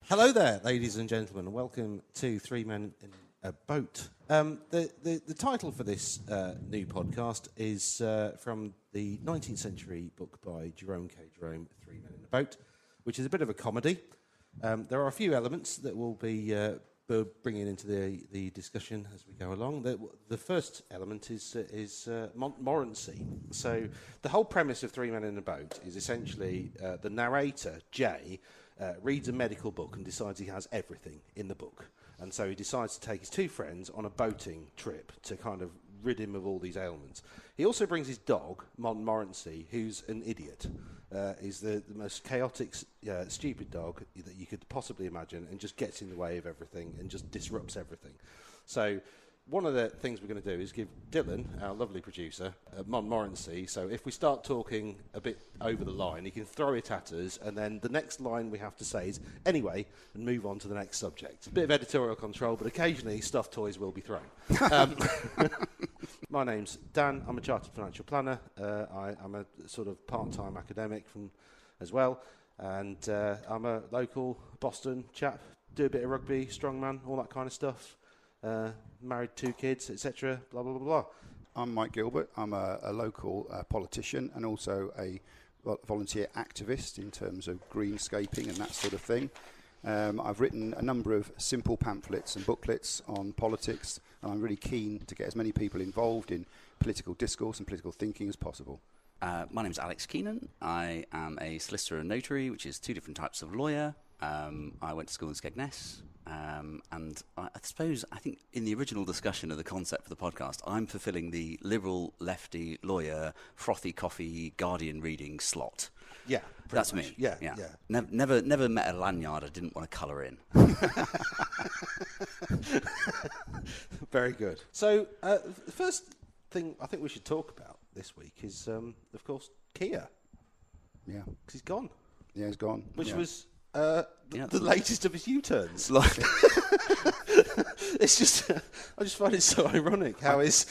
Hello there, ladies and gentlemen, and welcome to Three Men in a Boat. The title for this new podcast is from the 19th century book by Jerome K. Jerome, Three Men in a Boat, which is a bit of a comedy. There are a few elements that we'll be bringing into the discussion as we go along. The first element is Montmorency. So the whole premise of Three Men in a Boat is essentially the narrator, Jay, reads a medical book and decides he has everything in the book. And so he decides to take his two friends on a boating trip to kind of rid him of all these ailments. He also brings his dog, Montmorency, who's an idiot. He's the most chaotic, stupid dog that you could possibly imagine, and just gets in the way of everything and just disrupts everything. So one of the things we're going to do is give Dylan, our lovely producer, Montmorency. So if we start talking a bit over the line, he can throw it at us, and then the next line we have to say is anyway, and move on to the next subject. A bit of editorial control, but occasionally stuffed toys will be thrown. My name's Dan. I'm a chartered financial planner. I'm a sort of part-time academic as well, and I'm a local Boston chap. Do a bit of rugby, strongman, all that kind of stuff. Married, 2 kids, etc. Blah blah blah blah. I'm Mike Gilbert. I'm a local politician and also a volunteer activist in terms of greenscaping and that sort of thing. I've written a number of simple pamphlets and booklets on politics, and I'm really keen to get as many people involved in political discourse and political thinking as possible. My name's Alex Keenan. I am a solicitor and notary, which is 2 different types of lawyer. I went to school in Skegness. And I think in the original discussion of the concept for the podcast, I'm fulfilling the liberal, lefty, lawyer, frothy coffee, Guardian reading slot. Yeah, that's much. me. Yeah. Never met a lanyard I didn't want to colour in. Very good. So the first thing I think we should talk about this week is, of course, Keir. Yeah. Because he's gone. Yeah, he's gone. Which was the latest of his U-turns. It's just, I just find it so ironic how his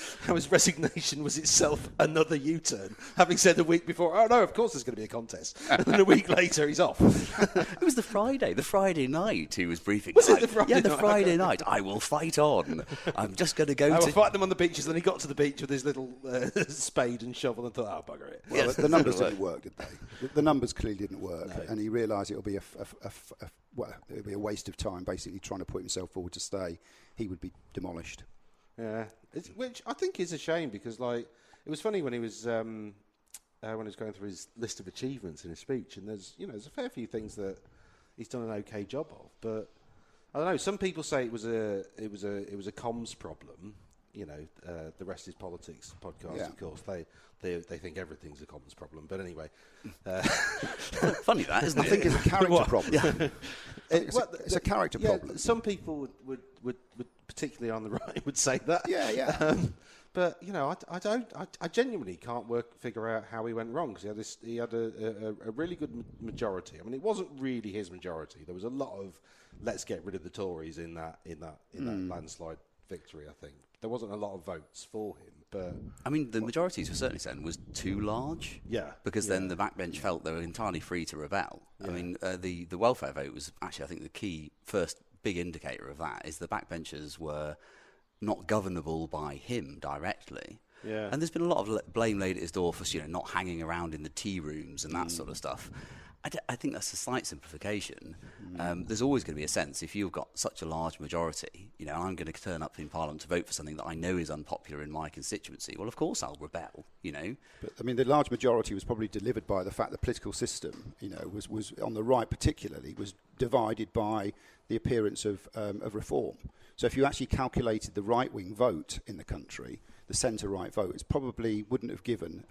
resignation was itself another U-turn, having said a week before, oh no, of course there's going to be a contest, and then a week later he's off. It was the Friday night he was briefing. Was it the Friday night? Yeah, the Friday night. I will fight on. I'm just going to go I will fight them on the beaches. Then he got to the beach with his little spade and shovel and thought, oh, bugger it. Well, yes, the numbers didn't work, did they? The numbers clearly didn't work, no. And he realised it'll be it'll be a waste of time, basically trying to put himself forward to stay. He would be demolished. Yeah, which I think is a shame, because it was funny when he was going through his list of achievements in his speech, and there's a fair few things that he's done an okay job of, but I don't know. Some people say it was a comms problem. The Rest is Politics podcast. Yeah. Of course, they think everything's a comms problem. But anyway, funny that, isn't it? I think it's a character problem. Yeah. It's a character problem. Some people would particularly on the right would say that. Yeah. But I genuinely can't figure out how he went wrong, because he had a really good majority. I mean, it wasn't really his majority. There was a lot of let's get rid of the Tories in that landslide victory. I think there wasn't a lot of votes for him, but I mean, the majority to a certain extent was too large. Yeah, because then the backbench felt they were entirely free to rebel. Yeah. I mean, the welfare vote was actually, I think, the key first big indicator of that is the backbenchers were not governable by him directly. Yeah, and there's been a lot of blame laid at his door for not hanging around in the tea rooms and that sort of stuff. I think that's a slight simplification. There's always going to be a sense, if you've got such a large majority, I'm going to turn up in Parliament to vote for something that I know is unpopular in my constituency. Well, of course I'll rebel, But, I mean, the large majority was probably delivered by the fact the political system, was on the right particularly, was divided by the appearance of reform. So if you actually calculated the right-wing vote in the country, the centre-right vote, it probably wouldn't have given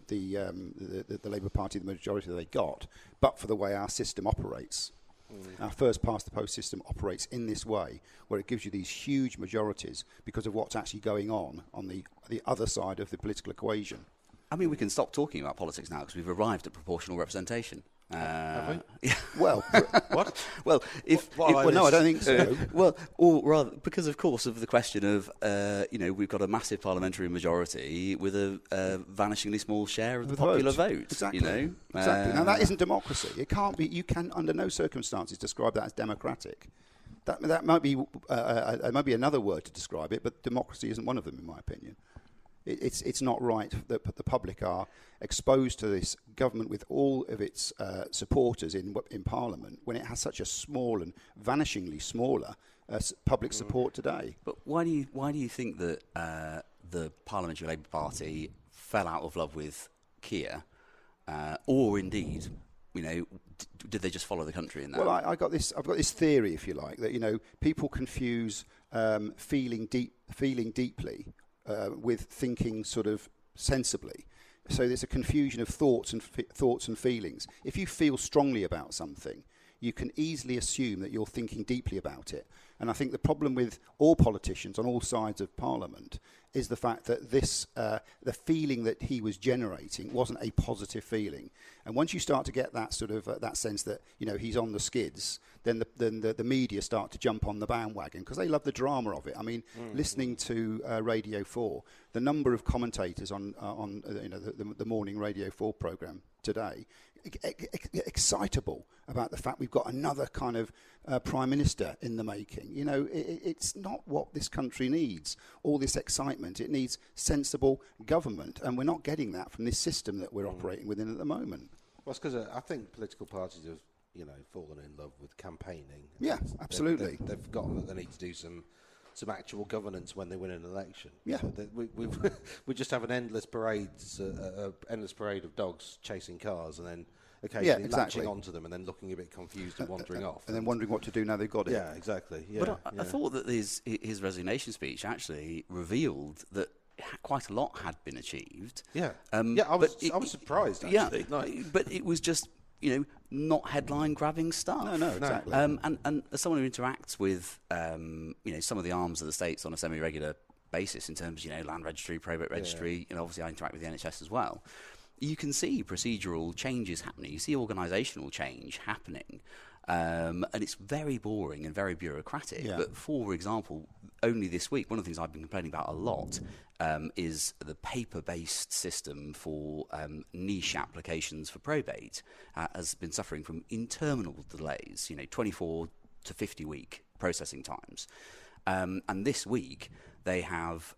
the Labour Party the majority that they got, but for the way our system operates. Our first-past-the-post system operates in this way, where it gives you these huge majorities because of what's actually going on the other side of the political equation. I mean, we can stop talking about politics now because we've arrived at proportional representation. Have we? Yeah. Well, What? Well, no, I don't think so. well, or rather, because of course of the question of we've got a massive parliamentary majority with a vanishingly small share of the popular vote. Exactly. You know, Exactly. Now that isn't democracy. It can't be. You can, under no circumstances, describe that as democratic. That might be another word to describe it, but democracy isn't one of them, in my opinion. It's not right that the public are exposed to this government with all of its supporters in Parliament when it has such a small and vanishingly smaller public support today. But why do you think that the Parliamentary Labour Party fell out of love with Keir, or indeed, did they just follow the country in that? Well, I've got this theory, if you like, that people confuse feeling deeply with thinking sort of sensibly. So there's a confusion of thoughts and feelings. If you feel strongly about something, you can easily assume that you're thinking deeply about it. And I think the problem with all politicians on all sides of Parliament is the fact that the feeling that he was generating wasn't a positive feeling. And once you start to get that sort of that sense that he's on the skids, then the media start to jump on the bandwagon because they love the drama of it. I mean, listening to Radio 4, the number of commentators on the morning Radio 4 programme today, excitable about the fact we've got another kind of prime minister in the making. It's not what this country needs, all this excitement. It needs sensible government, and we're not getting that from this system that we're operating within at the moment. Well, it's because I think political parties have, fallen in love with campaigning. Yeah, absolutely. They've forgotten that they need to do some actual governance when they win an election. Yeah. We just have an endless parade of dogs chasing cars and then occasionally latching onto them and then looking a bit confused and wandering off. And then wondering what to do now they've got it. Yeah, exactly. Yeah, but I thought that his resignation speech actually revealed that quite a lot had been achieved. Yeah. I was surprised, actually. Yeah, but it was just, not headline-grabbing stuff. No, exactly. And as someone who interacts with, some of the arms of the states on a semi-regular basis in terms of, land registry, probate registry, obviously I interact with the NHS as well, you can see procedural changes happening. You see organisational change happening. And it's very boring and very bureaucratic. Yeah. But for example, only this week, one of the things I've been complaining about a lot is the paper-based system for niche applications for probate has been suffering from interminable delays, 24 to 50 week processing times. And this week, they have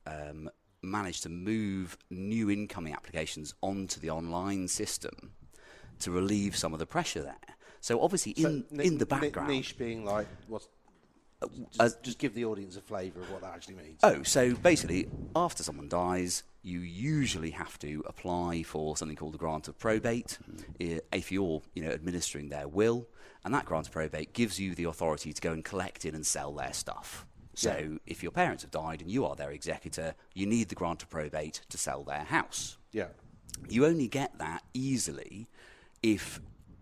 managed to move new incoming applications onto the online system to relieve some of the pressure there. So obviously, in the background, niche being like what's just give the audience a flavour of what that actually means. Oh, so basically, after someone dies, you usually have to apply for something called a grant of probate if you're, administering their will, and that grant of probate gives you the authority to go and collect in and sell their stuff. So if your parents have died and you are their executor, you need the grant of probate to sell their house. Yeah, you only get that easily if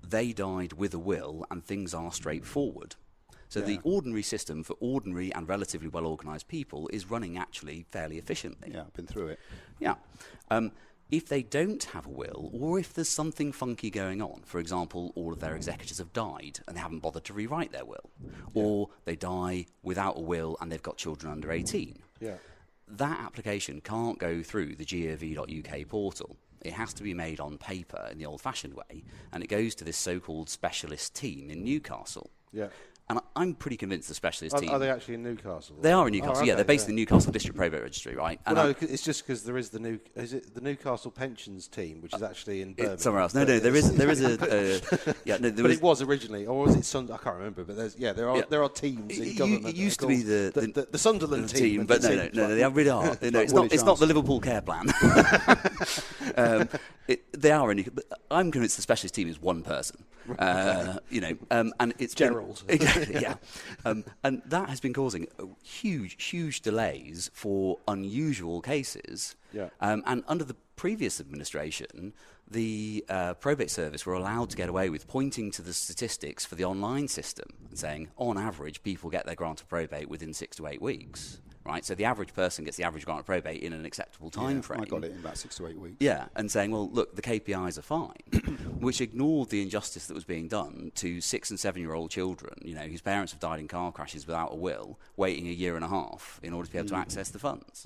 they died with a will and things are straightforward. So the ordinary system for ordinary and relatively well-organised people is running actually fairly efficiently. Yeah, I've been through it. Yeah. If they don't have a will, or if there's something funky going on, for example, all of their executors have died and they haven't bothered to rewrite their will, or they die without a will and they've got children under 18, that application can't go through the gov.uk portal. It has to be made on paper in the old-fashioned way, and it goes to this so-called specialist team in Newcastle. Yeah. And I'm pretty convinced the specialist team... Are they actually in Newcastle? They are in Newcastle, they're based in the Newcastle District Probate Registry, right? Well, no, it's just because there is the Newcastle Pensions team, which is actually in Birmingham. Somewhere else. No, there is a... but it was originally, or was it I can't remember, but there are teams in government. It used to be the Sunderland team, but no, they really are. It's not the Liverpool Care Plan. They are in... I'm convinced the specialist team is one person. And it's Gerald. Exactly, yeah. And that has been causing huge delays for unusual cases. Yeah. And under the previous administration, the probate service were allowed to get away with pointing to the statistics for the online system and saying, on average, people get their grant of probate within 6 to 8 weeks. right? So the average person gets the average grant of probate in an acceptable time frame. I got it in about 6 to 8 weeks. Yeah, and saying, well, look, the KPIs are fine, which ignored the injustice that was being done to 6 and 7-year-old children, whose parents have died in car crashes without a will, waiting a year and a half in order to be able to access the funds.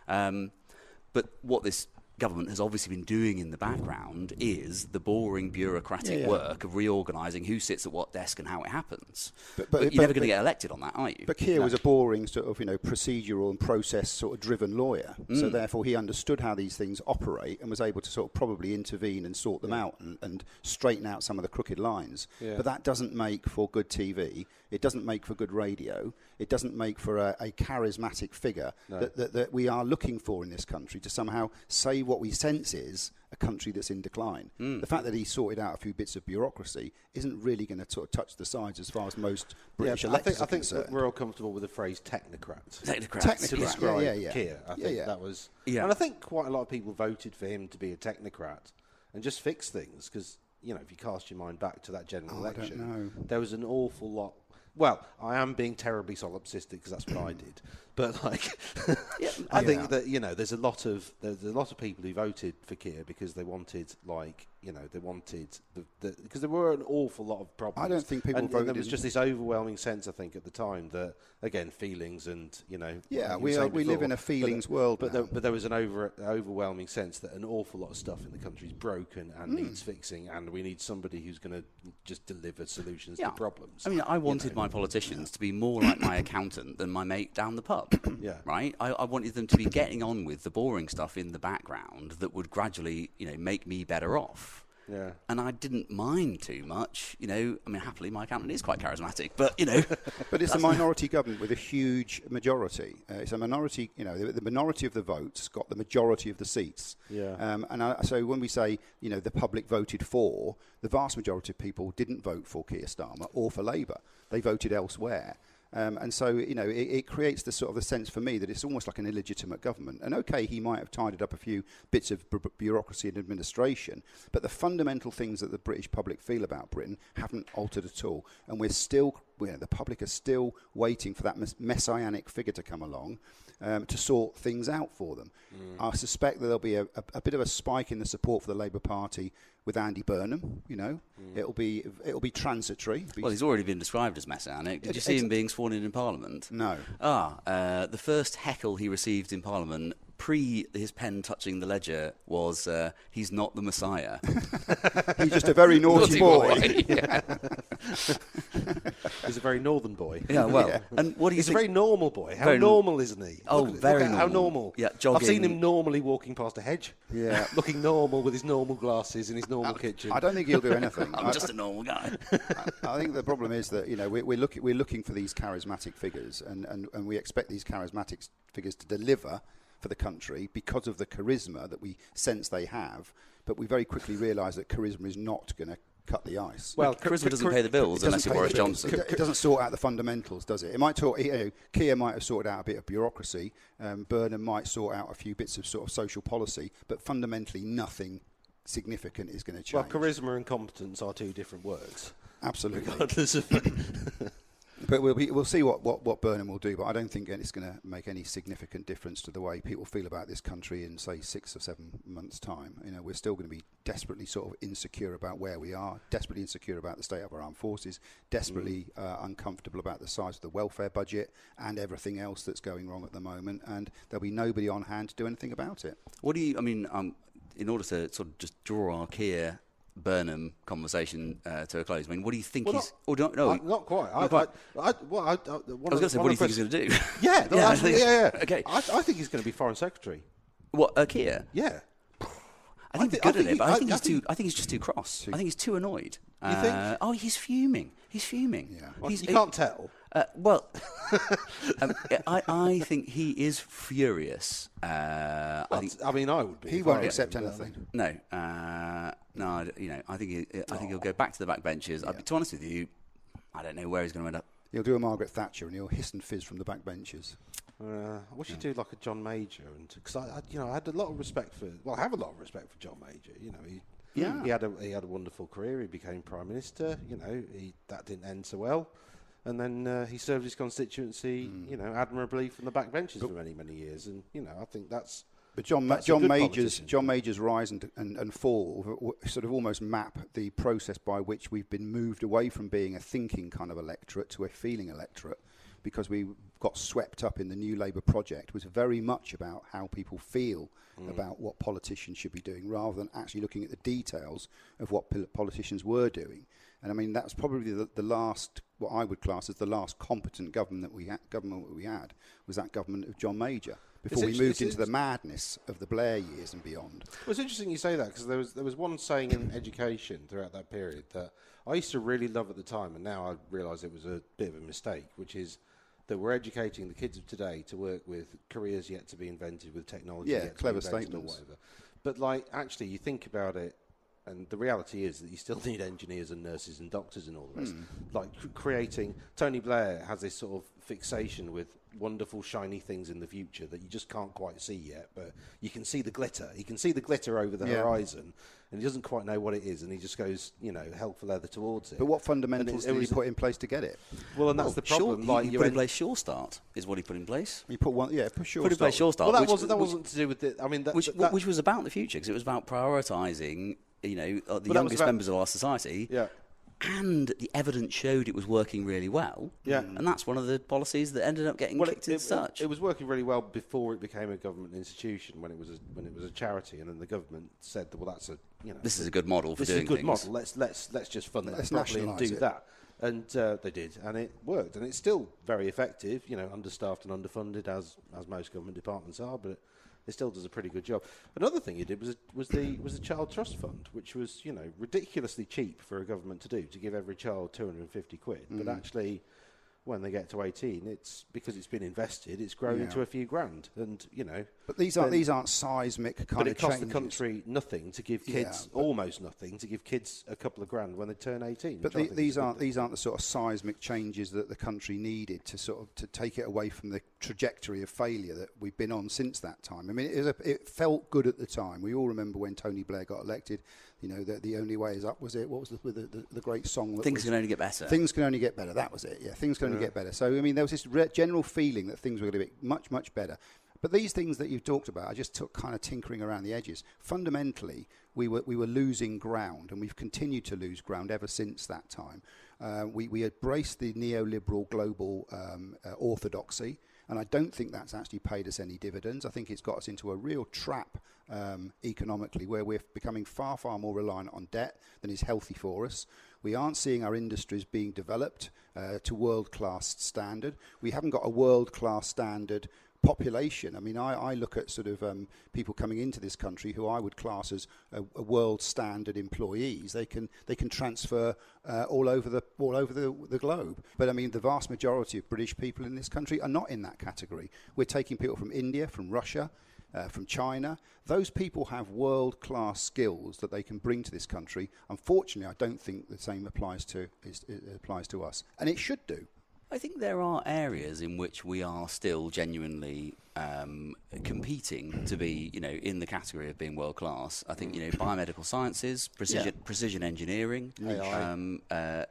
But what this government has obviously been doing in the background is the boring bureaucratic work of reorganising who sits at what desk and how it happens. But you're never going to get elected on that, are you? But Keir was a boring sort of, procedural and process sort of driven lawyer. So therefore he understood how these things operate and was able to sort of probably intervene and sort them out and straighten out some of the crooked lines. Yeah. But that doesn't make for good TV. It doesn't make for good radio. It doesn't make for a charismatic figure that we are looking for in this country to somehow say what we sense is a country that's in decline. The fact that he sorted out a few bits of bureaucracy isn't really going to sort of touch the sides as far as most British electors are concerned. I think we're all comfortable with the phrase technocrat. Technocrat. To describe Keir. I think that was... Yeah. And I think quite a lot of people voted for him to be a technocrat and just fix things because, if you cast your mind back to that general election, there was an awful lot... Well, I am being terribly solipsistic because that's what I did, but I think that there's a lot of people who voted for Keir because they wanted because there were an awful lot of problems. I don't think people voted. And there was just this overwhelming sense, I think, at the time that again feelings and we live in a feelings world, but there was an overwhelming sense that an awful lot of stuff in the country is broken and needs fixing, and we need somebody who's going to just deliver solutions to problems. I mean, I wanted my politicians to be more like my accountant than my mate down the pub. Right? I wanted them to be getting on with the boring stuff in the background that would gradually, make me better off. Yeah. And I didn't mind too much, happily my accountant is quite charismatic, but, But it's a minority government with a huge majority. It's a minority, the minority of the votes got the majority of the seats. Yeah. So when we say, the public voted for, the vast majority of people didn't vote for Keir Starmer or for Labour. They voted elsewhere. And so, it creates the sort of the sense for me that it's almost like an illegitimate government. And okay, he might have tidied up a few bits of bureaucracy and administration, but the fundamental things that the British public feel about Britain haven't altered at all. And we're still, the public are still waiting for that messianic figure to come along to sort things out for them. I suspect that there'll be a bit of a spike in the support for the Labour Party with Andy Burnham. It'll be transitory. Well, he's already been described as messianic. Did you see him being sworn in Parliament? No. The first heckle he received in Parliament pre his pen touching the ledger was he's not the Messiah. He's just a very naughty boy. He's a very northern boy. Yeah, well, and what do you He's think? a very normal boy. How normal isn't he? Very look at how normal. Yeah, jogging. I've seen him normally walking past a hedge. Yeah, looking normal with his normal glasses in his normal kitchen. I don't think he'll do anything. I'm just a normal guy. I think the problem is that we're looking for these charismatic figures, and we expect these charismatic figures to deliver for the country because of the charisma that we sense they have. But we very quickly realise that charisma is not going to cut the ice. Well, charisma doesn't pay the bills unless you're Boris Johnson. It doesn't sort out the fundamentals, does it? It might talk. Keir might have sorted out a bit of bureaucracy. Burnham might sort out a few bits of sort of social policy, but fundamentally nothing significant is going to change. Well, charisma and competence are two different words. Absolutely. Regardless of But we'll see what Burnham will do, but I don't think it's going to make any significant difference to the way people feel about this country in, say, 6 or 7 months' time. We're still going to be desperately sort of insecure about where we are, desperately insecure about the state of our armed forces, desperately uncomfortable about the size of the welfare budget and everything else that's going wrong at the moment, and there'll be nobody on hand to do anything about it. In order to sort of just draw our Keir Burnham conversation to a close. What do you think he's... Not quite. I was going to say, what do you think he's going to do? Yeah. Okay. I think he's going to be Foreign Secretary. What, Keir? Yeah. I think he's good at it, but I think he's just too cross. I think he's too annoyed. You think? Oh, he's fuming. Yeah. Well, you can't tell. I think he is furious. I would be. He won't accept anything. No. I think he'll go back to the backbenchers. To be honest with you, I don't know where he's going to end up. He'll do a Margaret Thatcher and he'll hiss and fizz from the backbenches. I wish he'd do like a John Major, because I had a lot of respect for. Well, I have a lot of respect for John Major. He had a wonderful career. He became Prime Minister. That didn't end so well. And then he served his constituency, admirably from the back benches for many, many years. And, I think that's... But John Major's rise and fall sort of almost map the process by which we've been moved away from being a thinking kind of electorate to a feeling electorate, because we got swept up in the New Labour project was very much about how people feel about what politicians should be doing, rather than actually looking at the details of what politicians were doing. And I mean, that's probably the last, what I would class as the last competent government we had was that government of John Major, before we moved into the madness of the Blair years and beyond. Well, it's interesting you say that, because there was one saying in education throughout that period that I used to really love at the time, and now I realise it was a bit of a mistake, which is that we're educating the kids of today to work with careers yet to be invented, with technology yet clever to be invented, statements, or whatever. But like, actually, you think about it, and the reality is that you still need engineers and nurses and doctors and all the rest. Like creating, Tony Blair has this sort of fixation with wonderful shiny things in the future that you just can't quite see yet, but you can see the glitter. He can see the glitter over the horizon, and he doesn't quite know what it is, and he just goes, hell for leather towards it. But what fundamentals did he put in place to get it? Well, and that's the problem. He put in place Sure Start, is what he put in place. He put one, put Sure Put in place Sure Start. Well, that wasn't to do with it. I mean, which was about the future, because it was about prioritising, the youngest members of our society. Yeah. And the evidence showed it was working really well. Yeah. And that's one of the policies that ended up getting kicked into such. It was working really well before it became a government institution, when it was a charity, and then the government said, well, that's a this is a good model for doing things. This is a good model. Let's just fund that properly and do that. And they did, and it worked, and it's still very effective. Understaffed and underfunded as most government departments are, but it still does a pretty good job. Another thing he did was the Child Trust Fund, which was ridiculously cheap for a government to do, to give every child 250 quid. But actually, when they get to 18, it's because it's been invested, it's grown into a few grand, and But these aren't seismic kind of changes. But it costs the country nothing to give kids, almost nothing, to give kids a couple of grand when they turn 18. But these aren't the sort of seismic changes that the country needed to take it away from the trajectory of failure that we've been on since that time. I mean, it felt good at the time. We all remember when Tony Blair got elected. That the only way is up, was it? What was the great song? Things can only get better. Things can only get better. That was it. Yeah, things can only get better. So I mean, there was this general feeling that things were going to be much, much better. But these things that you've talked about, I just took kind of tinkering around the edges. Fundamentally, we were losing ground, and we've continued to lose ground ever since that time. We embraced the neoliberal global orthodoxy, and I don't think that's actually paid us any dividends. I think it's got us into a real trap economically, where we're becoming far, far more reliant on debt than is healthy for us. We aren't seeing our industries being developed to world-class standard. We haven't got a world-class standard population. I mean, I look at sort of people coming into this country who I would class as a world standard employees. They can transfer all over the globe. But I mean, the vast majority of British people in this country are not in that category. We're taking people from India, from Russia, from China. Those people have world-class skills that they can bring to this country. Unfortunately, I don't think the same applies to us, and it should do. I think there are areas in which we are still genuinely competing to be, in the category of being world class. I think, biomedical sciences, precision engineering, AI.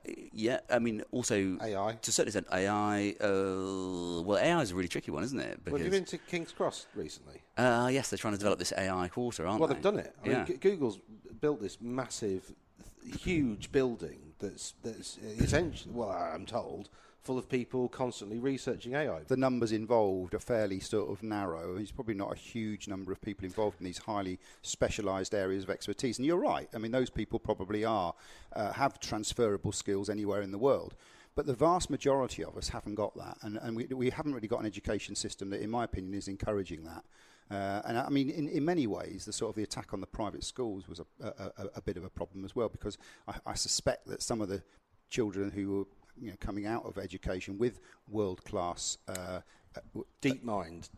I mean, also AI. To a certain extent, AI. Well, AI is a really tricky one, isn't it? Well, have you been to King's Cross recently? Yes, they're trying to develop this AI quarter, aren't they? Well, they've done it. I mean, Google's built this massive, huge building that's essentially, well, I'm told, full of people constantly researching AI. The numbers involved are fairly sort of narrow. There's probably not a huge number of people involved in these highly specialised areas of expertise. And you're right. I mean, those people probably have transferable skills anywhere in the world. But the vast majority of us haven't got that. And we haven't really got an education system that, in my opinion, is encouraging that. And I mean, in many ways, the attack on the private schools was a bit of a problem as well, because I suspect that some of the children who were coming out of education with world-class DeepMind,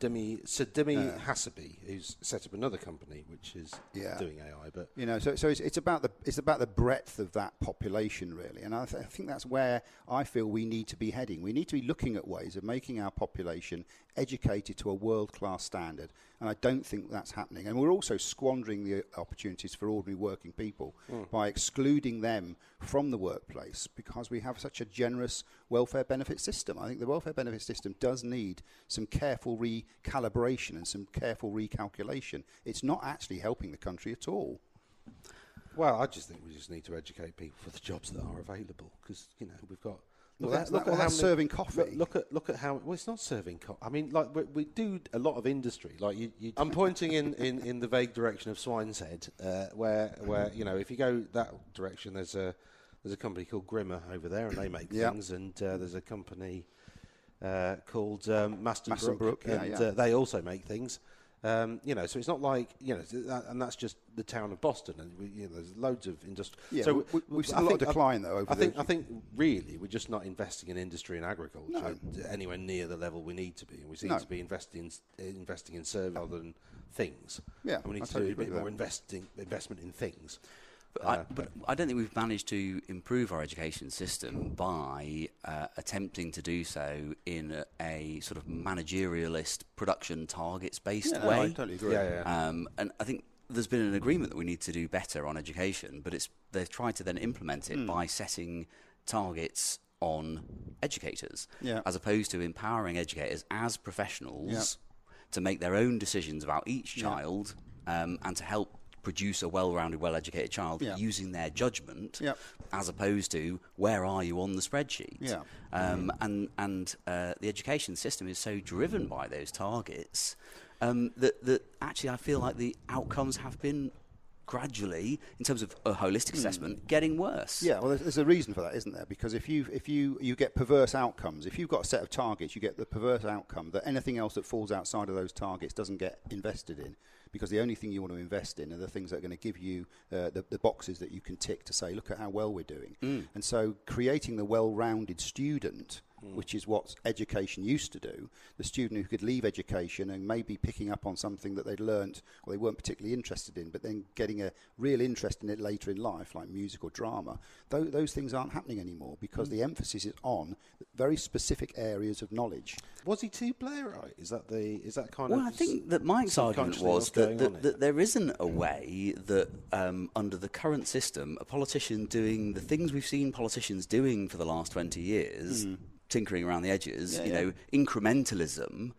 Sir Dimi Hassaby, who's set up another company which is doing AI. But so it's about the breadth of that population, really, and I think that's where I feel we need to be heading. We need to be looking at ways of making our population educated to a world-class standard, and I don't think that's happening. And we're also squandering the opportunities for ordinary working people by excluding them from the workplace because we have such a generous welfare benefit system. I think the welfare benefit system does need some careful recalibration and some careful recalculation. It's not actually helping the country at all. Well, I just think we just need to educate people for the jobs that are available because we've got. That's serving coffee. Look at how. Well, it's not serving coffee. I mean, like we do a lot of industry. Like I'm pointing in the vague direction of Swine's Head, where if you go that direction, there's a company called Grimmer over there, and they make things, and there's a company called Maston-Brook, and they also make things. So it's not like and that's just the town of Boston, and there's loads of industry. Yeah, so we've seen a lot of decline though. I think really we're just not investing in industry and agriculture anywhere near the level we need to be, and we seem to be investing in service rather than things. Yeah, and we need to do a bit more investment in things. But I don't think we've managed to improve our education system by attempting to do so in a sort of managerialist, production targets-based way. I totally agree. And I think there's been an agreement that we need to do better on education, but they've tried to then implement it by setting targets on educators, as opposed to empowering educators as professionals to make their own decisions about each child and to help produce a well-rounded, well-educated child using their judgment, as opposed to where are you on the spreadsheet. And the education system is so driven by those targets that actually I feel like the outcomes have been gradually, in terms of a holistic assessment, getting worse. Yeah, well, there's a reason for that, isn't there? Because if you get perverse outcomes, if you've got a set of targets, you get the perverse outcome that anything else that falls outside of those targets doesn't get invested in. Because the only thing you want to invest in are the things that are going to give you the boxes that you can tick to say, look at how well we're doing. And so creating the well-rounded student, which is what education used to do, the student who could leave education and maybe picking up on something that they'd learnt or they weren't particularly interested in, but then getting a real interest in it later in life, like music or drama, those things aren't happening anymore because the emphasis is on very specific areas of knowledge. Was he too Blairite? Is that kind of? Well, I think that Mike's argument was that there isn't a way that under the current system, a politician doing the things we've seen politicians doing for the last 20 years. Tinkering around the edges, incrementalism.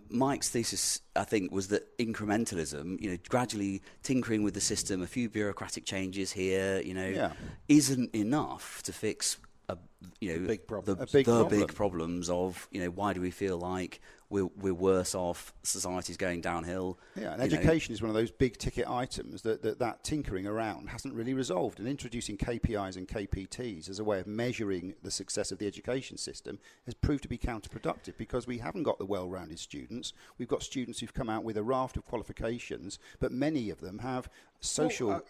Mike's thesis, I think, was that incrementalism, gradually tinkering with the system, a few bureaucratic changes here, isn't enough to fix big problem. the big problems of why do we feel like we're worse off, society's going downhill. Yeah, and education is one of those big ticket items that tinkering around hasn't really resolved. And introducing KPIs and KPTs as a way of measuring the success of the education system has proved to be counterproductive because we haven't got the well-rounded students. We've got students who've come out with a raft of qualifications, but many of them have social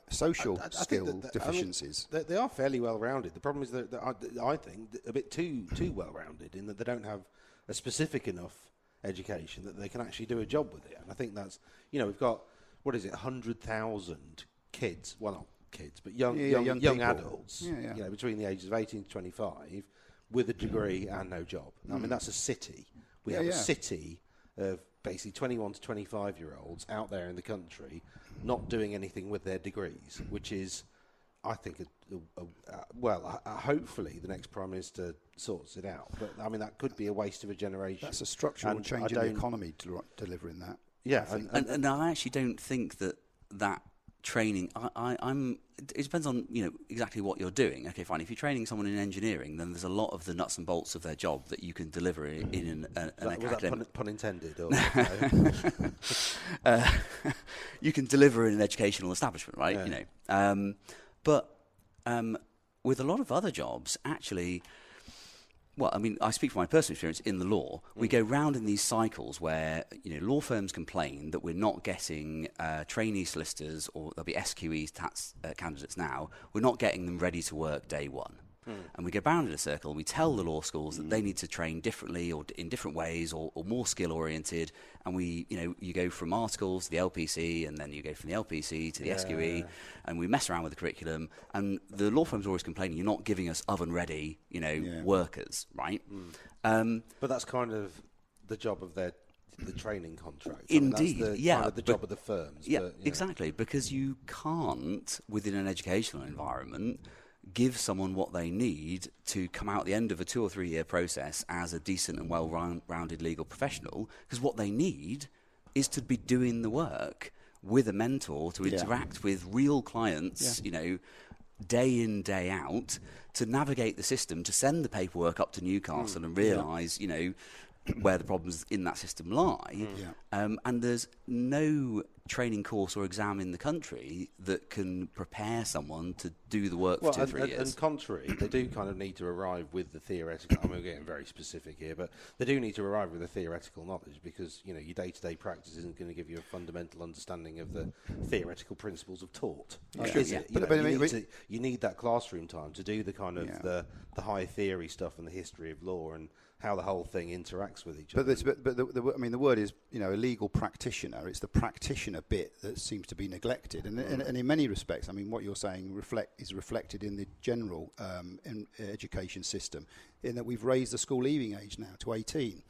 skill deficiencies. I mean, they are fairly well-rounded. The problem is that I think a bit too well-rounded in that they don't have a specific enough education that they can actually do a job with it. And I think that's, we've got, 100,000 kids, well, not kids, but young adults, between the ages of 18 to 25 with a degree and no job. I mean, that's a city. We have a city of basically 21 to 25-year-olds out there in the country not doing anything with their degrees, which is, I think, hopefully the next Prime Minister sorts it out. But, I mean, that could be a waste of a generation. That's a structural change in the economy delivering that. Yeah. And I actually don't think that training... it depends on, exactly what you're doing. Okay, fine. If you're training someone in engineering, then there's a lot of the nuts and bolts of their job that you can deliver in an academic... Was that pun intended? Or, you can deliver in an educational establishment, right? Yeah. But with a lot of other jobs, actually, well, I mean, I speak from my personal experience in the law. We go round in these cycles where, law firms complain that we're not getting trainee solicitors, or there'll be SQE candidates now. We're not getting them ready to work day one. And we go round in a circle, and we tell the law schools that they need to train differently or in different ways or more skill-oriented. And you go from articles to the LPC, and then you go from the LPC to the SQE, and we mess around with the curriculum. And the law firms are always complaining, you're not giving us oven-ready, workers, right? But that's kind of the job of the training contract. Indeed, that's kind of the job of the firms. Yeah, but, exactly, because you can't, within an educational environment, give someone what they need to come out at the end of a 2 or 3 year process as a decent and well-rounded legal professional, because what they need is to be doing the work with a mentor, to interact with real clients, day in, day out, to navigate the system, to send the paperwork up to Newcastle and realise, where the problems in that system lie. And there's no training course or exam in the country that can prepare someone to do the work for 2 or 3 years. And contrary, they do kind of need to arrive with the theoretical, we're getting very specific here, but they do need to arrive with the theoretical knowledge, because, your day-to-day practice isn't going to give you a fundamental understanding of the theoretical principles of tort. You need that classroom time to do the kind of the high theory stuff and the history of law and how the whole thing interacts with each other. But the word is, a legal practitioner. It's the practitioner bit that seems to be neglected, and in many respects, what you're saying is reflected in the general education system, in that we've raised the school leaving age now to 18.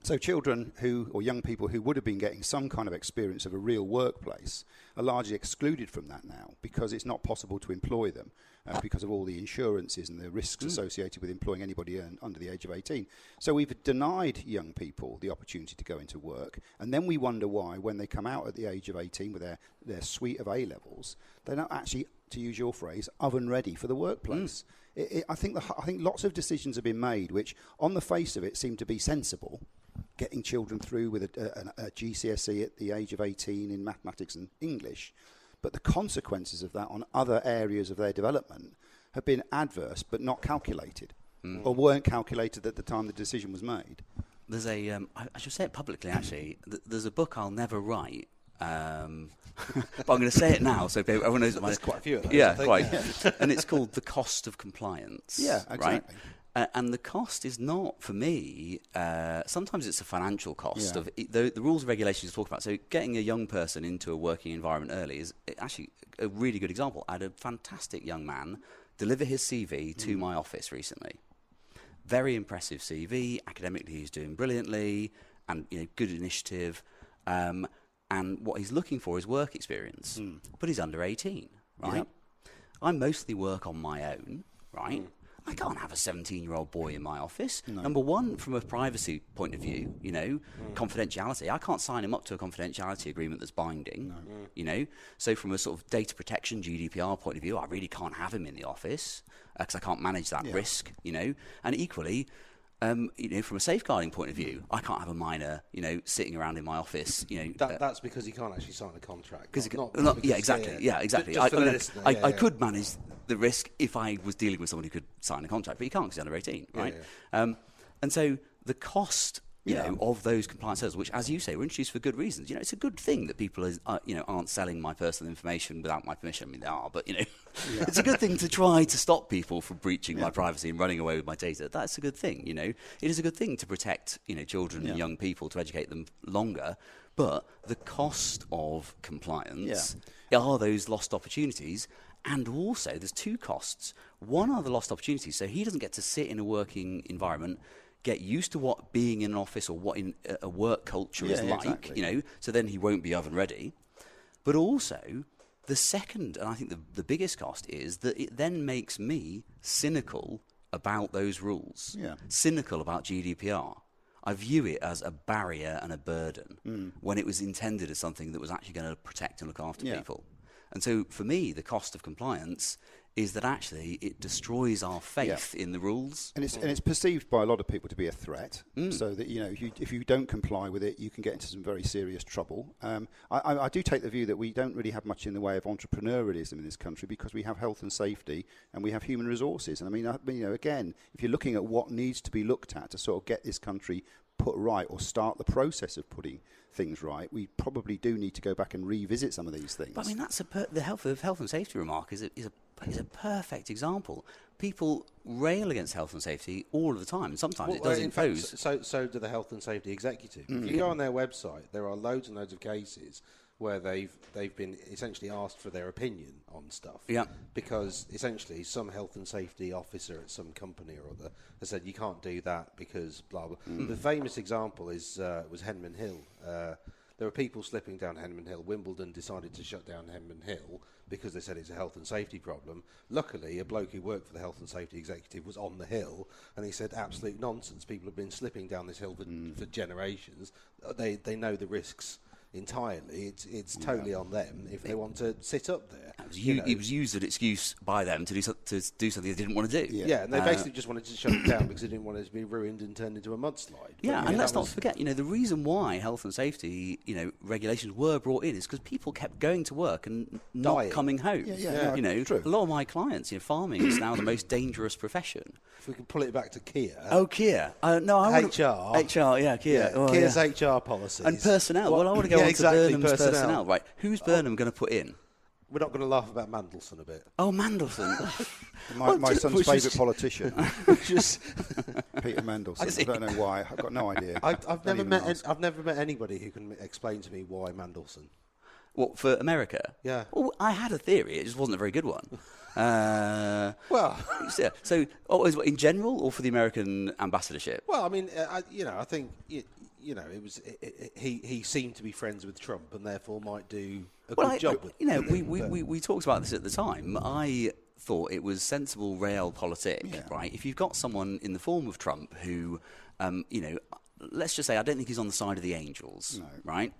So children or young people who would have been getting some kind of experience of a real workplace are largely excluded from that now, because it's not possible to employ them because of all the insurances and the risks associated with employing anybody under the age of 18. So we've denied young people the opportunity to go into work, and then we wonder why, when they come out at the age of 18 with their suite of A-levels, they're not actually, to use your phrase, oven ready for the workplace. I think lots of decisions have been made which, on the face of it, seem to be sensible. Getting children through with a GCSE at the age of 18 in mathematics and English, but the consequences of that on other areas of their development have been adverse but not calculated, or weren't calculated at the time the decision was made. There's I should say it publicly, actually. There's a book I'll never write. But I'm going to say it now, so everyone knows. There's quite a few of those. Yeah, quite. And it's called The Cost of Compliance. Yeah, exactly. Right? And the cost is not, for me, sometimes it's a financial cost of the rules and regulations you talk about. So getting a young person into a working environment early is actually a really good example. I had a fantastic young man deliver his CV to my office recently. Very impressive CV. Academically, he's doing brilliantly, and good initiative. And what he's looking for is work experience. But he's under 18, right? Yep. I mostly work on my own, right? I can't have a 17-year-old boy in my office. No. Number one, from a privacy point of view, confidentiality. I can't sign him up to a confidentiality agreement that's binding, So from a sort of data protection, GDPR point of view, I really can't have him in the office because I can't manage that risk, And equally, from a safeguarding point of view, I can't have a minor, sitting around in my office. That's because he can't actually sign a contract. Exactly. I could manage the risk if I was dealing with someone who could sign a contract, but you can't because you're under 18, right? And so the cost, of those compliance hurdles, which, as you say, were introduced for good reasons. It's a good thing that people aren't selling my personal information without my permission. I mean, they are, but it's a good thing to try to stop people from breaching my privacy and running away with my data. That's a good thing. It is a good thing to protect children and young people, to educate them longer. But the cost of compliance are those lost opportunities. And also, there's two costs. One are the lost opportunities. So he doesn't get to sit in a working environment, get used to what being in an office or what in a work culture is like, exactly. So then he won't be oven ready. But also, the second, and I think the biggest cost, is that it then makes me cynical about those rules, cynical about GDPR. I view it as a barrier and a burden when it was intended as something that was actually going to protect and look after people. And so for me, the cost of compliance is that actually it destroys our faith in the rules. And it's perceived by a lot of people to be a threat, so that, if you don't comply with it, you can get into some very serious trouble. I do take the view that we don't really have much in the way of entrepreneurialism in this country, because we have health and safety and we have human resources. And again, if you're looking at what needs to be looked at to sort of get this country put right or start the process of putting things right, we probably do need to go back and revisit some of these things. But I mean, that's the health and safety remark is a perfect example. People rail against health and safety all of the time, and sometimes it does impose. So do the health and safety executive. If you go on their website, there are loads and loads of cases where they've been essentially asked for their opinion on stuff. Yeah. Because essentially some health and safety officer at some company or other has said you can't do that because blah blah. The famous example was Henman Hill. There were people slipping down Henman Hill. Wimbledon decided to shut down Henman Hill because they said it's a health and safety problem. Luckily, a bloke who worked for the health and safety executive was on the hill, and he said, absolute nonsense. People have been slipping down this hill for generations. They know the risks entirely. It's totally on them if they want to sit up there. It was used as an excuse by them to do something they didn't want to do. Yeah, and they basically just wanted to shut it down because they didn't want it to be ruined and turned into a mudslide. Yeah, and let's not forget, the reason why health and safety, regulations were brought in is because people kept going to work and not dying. Coming home. True. A lot of my clients, farming is now the most dangerous profession. If we can pull it back to Keir. Oh, Keir. No, I want HR. HR, yeah, Keir. Yeah, Keir's HR policies. And personnel. Well, I want to go on to Burnham's personnel. Right, who's Burnham going to put in? We're not going to laugh about Mandelson a bit. Oh, Mandelson. my son's favourite politician, Just Peter Mandelson. I don't know why. I've got no idea. I've never met anybody who can explain to me why Mandelson. What, for America? Yeah. Well, I had a theory. It just wasn't a very good one. Well, so in general, or for the American ambassadorship? Well, I mean, I think it was he seemed to be friends with Trump and therefore might do a good job with. We talked about this at the time. I thought it was sensible realpolitik, right? If you've got someone in the form of Trump who, let's just say, I don't think he's on the side of the angels, right?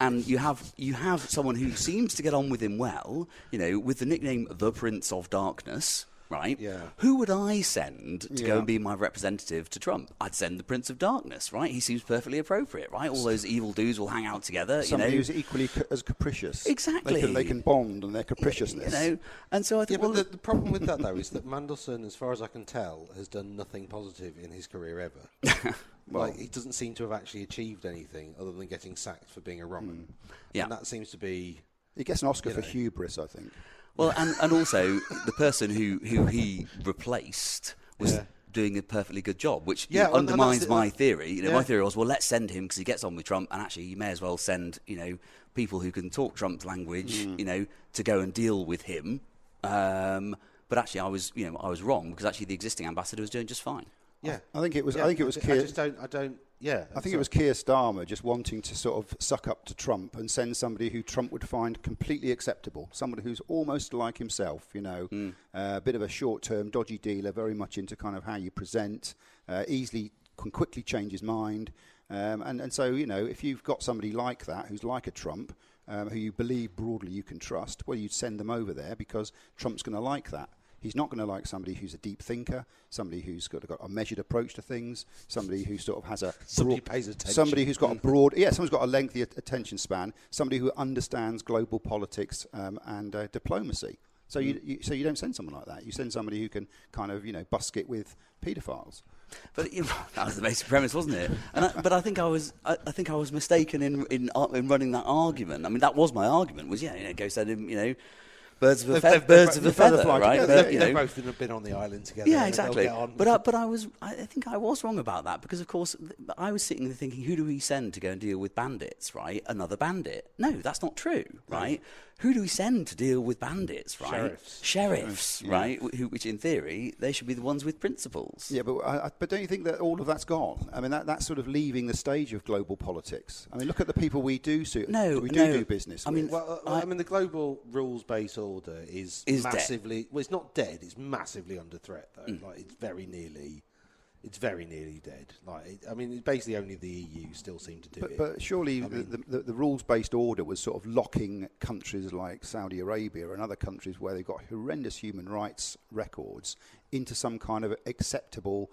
And you have someone who seems to get on with him well, with the nickname the Prince of Darkness, right? Yeah. Who would I send to go and be my representative to Trump? I'd send the Prince of Darkness, right? He seems perfectly appropriate, right? All those evil dudes will hang out together. Somebody who's equally as capricious. Exactly. They can bond on their capriciousness. And so I think. Yeah, but the problem with that though is that Mandelson, as far as I can tell, has done nothing positive in his career ever. He doesn't seem to have actually achieved anything other than getting sacked for being a Roman. Yeah. And that seems to be. He gets an Oscar for hubris, I think. Well, and also the person who he replaced was doing a perfectly good job, which undermines my theory. My theory was, well, let's send him because he gets on with Trump, and actually you may as well send people who can talk Trump's language, to go and deal with him. But actually, I was wrong because actually the existing ambassador was doing just fine. Yeah, I think it was. Yeah, I think it was. Keir, I think it was Keir Starmer just wanting to sort of suck up to Trump and send somebody who Trump would find completely acceptable, somebody who's almost like himself. A bit of a short-term dodgy dealer, very much into kind of how you present, easily can quickly change his mind, and so if you've got somebody like that who's like a Trump, who you believe broadly you can trust, well, you'd send them over there because Trump's going to like that. He's not going to like somebody who's a deep thinker, somebody who's got a measured approach to things, somebody who sort of has a somebody pays attention, somebody who's got a broad, someone's got a lengthy attention span, somebody who understands global politics and diplomacy. So you don't send someone like that. You send somebody who can kind of busk it with paedophiles. But that was the basic premise, wasn't it? But I think I was mistaken in running that argument. I mean, that was my argument. Was go send him birds of a feather, right? They've both been on the island together. Yeah, exactly. But I think I was wrong about that because, of course, I was sitting there thinking, who do we send to go and deal with bandits, right? Another bandit. No, that's not true, right? Who do we send to deal with bandits, right? Sheriffs, right? Which, in theory, they should be the ones with principles. Yeah, but don't you think that all of that's gone? I mean, that's sort of leaving the stage of global politics. I mean, look at the people we do do business with. The global rules-based order is massively. Well, it's not dead. It's massively under threat, though. It's very nearly dead. Basically only the EU still seem to do it. But surely the rules-based order was sort of locking countries like Saudi Arabia and other countries where they've got horrendous human rights records into some kind of acceptable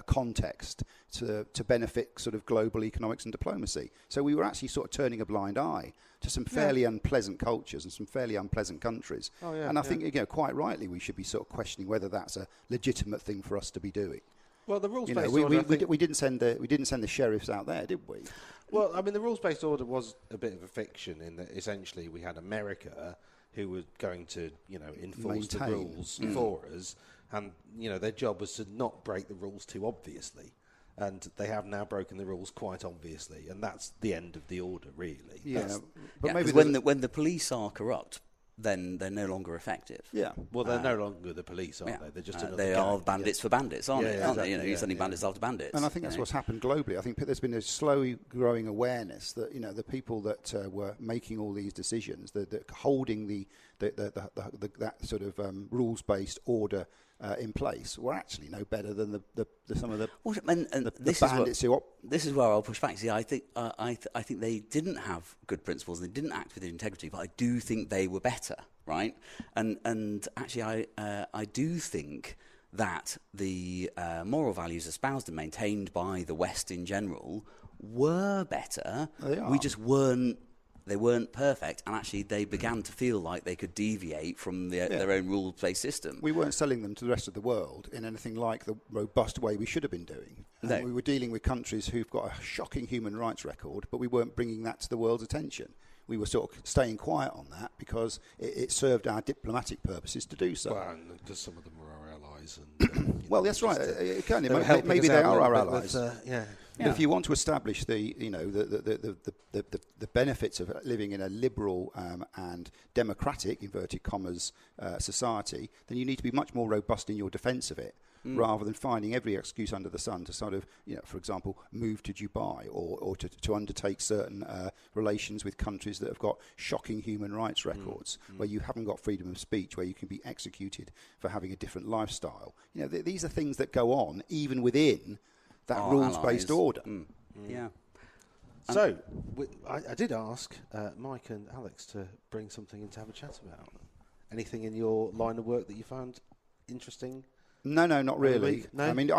context to benefit sort of global economics and diplomacy. So we were actually sort of turning a blind eye to some fairly unpleasant cultures and some fairly unpleasant countries. And I think, quite rightly, we should be sort of questioning whether that's a legitimate thing for us to be doing. Well, the You rules-based know, order, I think, we didn't send the sheriffs out there, did we? well, I mean, the rules-based order was a bit of a fiction in that essentially we had America who were going to, enforce the Maintain. rules for us, and, their job was to not break the rules too obviously. And they have now broken the rules quite obviously, and that's the end of the order, really. Yeah, but Yeah, maybe 'cause when the police are corrupt, then they're no longer effective. yeah. Well, they're no longer the police, aren't Yeah. they? They're just another they gang. are bandits for bandits, aren't Yeah, they? yeah, Aren't they? exactly, You're sending bandits after bandits. And I think that's what's happened globally. I think there's been a slowly growing awareness that the people that were making all these decisions, that holding that sort of rules-based order in place, were actually no better than some of the bandits who. This is where I'll push back. See, I think they didn't have good principles. They didn't act with integrity, but I do think they were better, right? And actually, I do think that the moral values espoused and maintained by the West in general were better. They are. We just weren't. They weren't perfect, and actually they began to feel like they could deviate from their own rules-based system. We weren't selling them to the rest of the world in anything like the robust way we should have been doing. No. We were dealing with countries who've got a shocking human rights record, but we weren't bringing that to the world's attention. We were sort of staying quiet on that because it served our diplomatic purposes to do so. Well, and because some of them were our allies. And, Well, that's right. Maybe Maybe they are our allies. yeah. But if you want to establish the benefits of living in a liberal and democratic inverted commas society, then you need to be much more robust in your defence of it, rather than finding every excuse under the sun to sort of, for example, move to Dubai or to undertake certain relations with countries that have got shocking human rights records, where you haven't got freedom of speech, where you can be executed for having a different lifestyle. These are things that go on even within that rules-based order. Yeah. So, I did ask Mike and Alex to bring something in to have a chat about. Anything in your line of work that you found interesting? No, not really. No? I mean,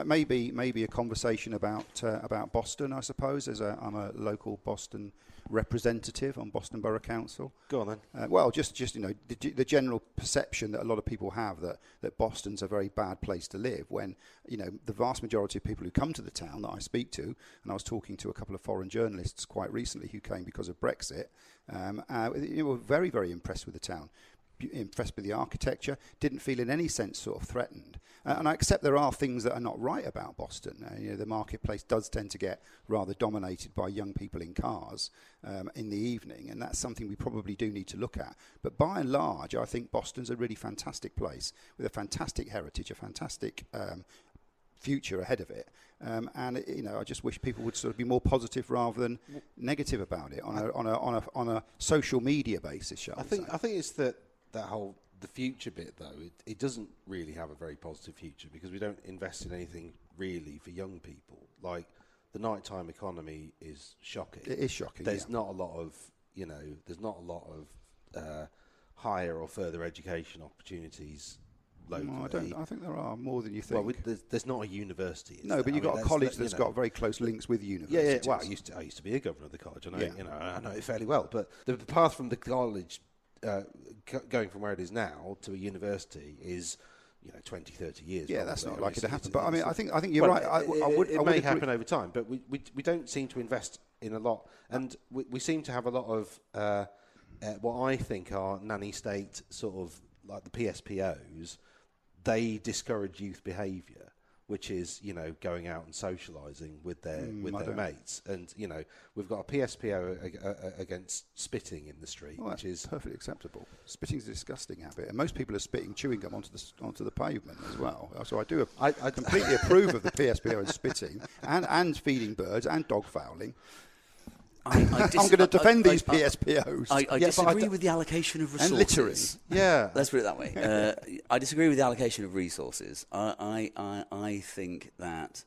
maybe a conversation about Boston, I suppose. I'm a local Boston representative on Boston Borough Council. Go on then. Well, just the general perception that a lot of people have that Boston's a very bad place to live, when the vast majority of people who come to the town that I speak to, and I was talking to a couple of foreign journalists quite recently who came because of Brexit, were very, very impressed with the town. Impressed with the architecture, didn't feel in any sense sort of threatened. And I accept there are things that are not right about Boston. The marketplace does tend to get rather dominated by young people in cars in the evening, and that's something we probably do need to look at. But by and large, I think Boston's a really fantastic place with a fantastic heritage, a fantastic future ahead of it. And I just wish people would sort of be more positive rather than negative about it on a social media basis, shall we say. I think it's that whole the future bit, though. It doesn't really have a very positive future because we don't invest in anything really for young people. Like the nighttime economy is shocking. It is shocking. There's not a lot of higher or further education opportunities locally. I think there are more than you think. Well, there's not a university. No, but you've got a college that's got very close links with universities. Yeah. Well, I used to be a governor of the college. I know it fairly well. But the path from the college, going from where it is now to a university, is 20, 30 years. Yeah, that's not likely to happen. But I think you're right. It may happen over time, but we don't seem to invest in a lot, and we seem to have a lot of what I think are nanny state sort of like the PSPOs. They discourage youth behaviour, which is going out and socialising with their mates, and we've got a PSPO against spitting in the street, which is perfectly acceptable. Spitting's a disgusting habit, and most people are spitting chewing gum onto the pavement as well. So I completely approve of the PSPO and spitting, and feeding birds and dog fouling. I'm going to defend these PSPOs. I disagree with the allocation of resources. And littering. Yeah. Let's put it that way. I disagree with the allocation of resources. I think that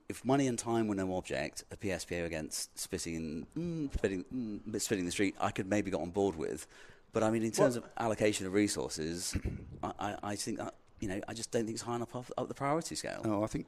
if money and time were no object, a PSPO against spitting the street, I could maybe get on board with. But I mean, in terms of allocation of resources, I think that. I just don't think it's high enough up the priority scale. No, I think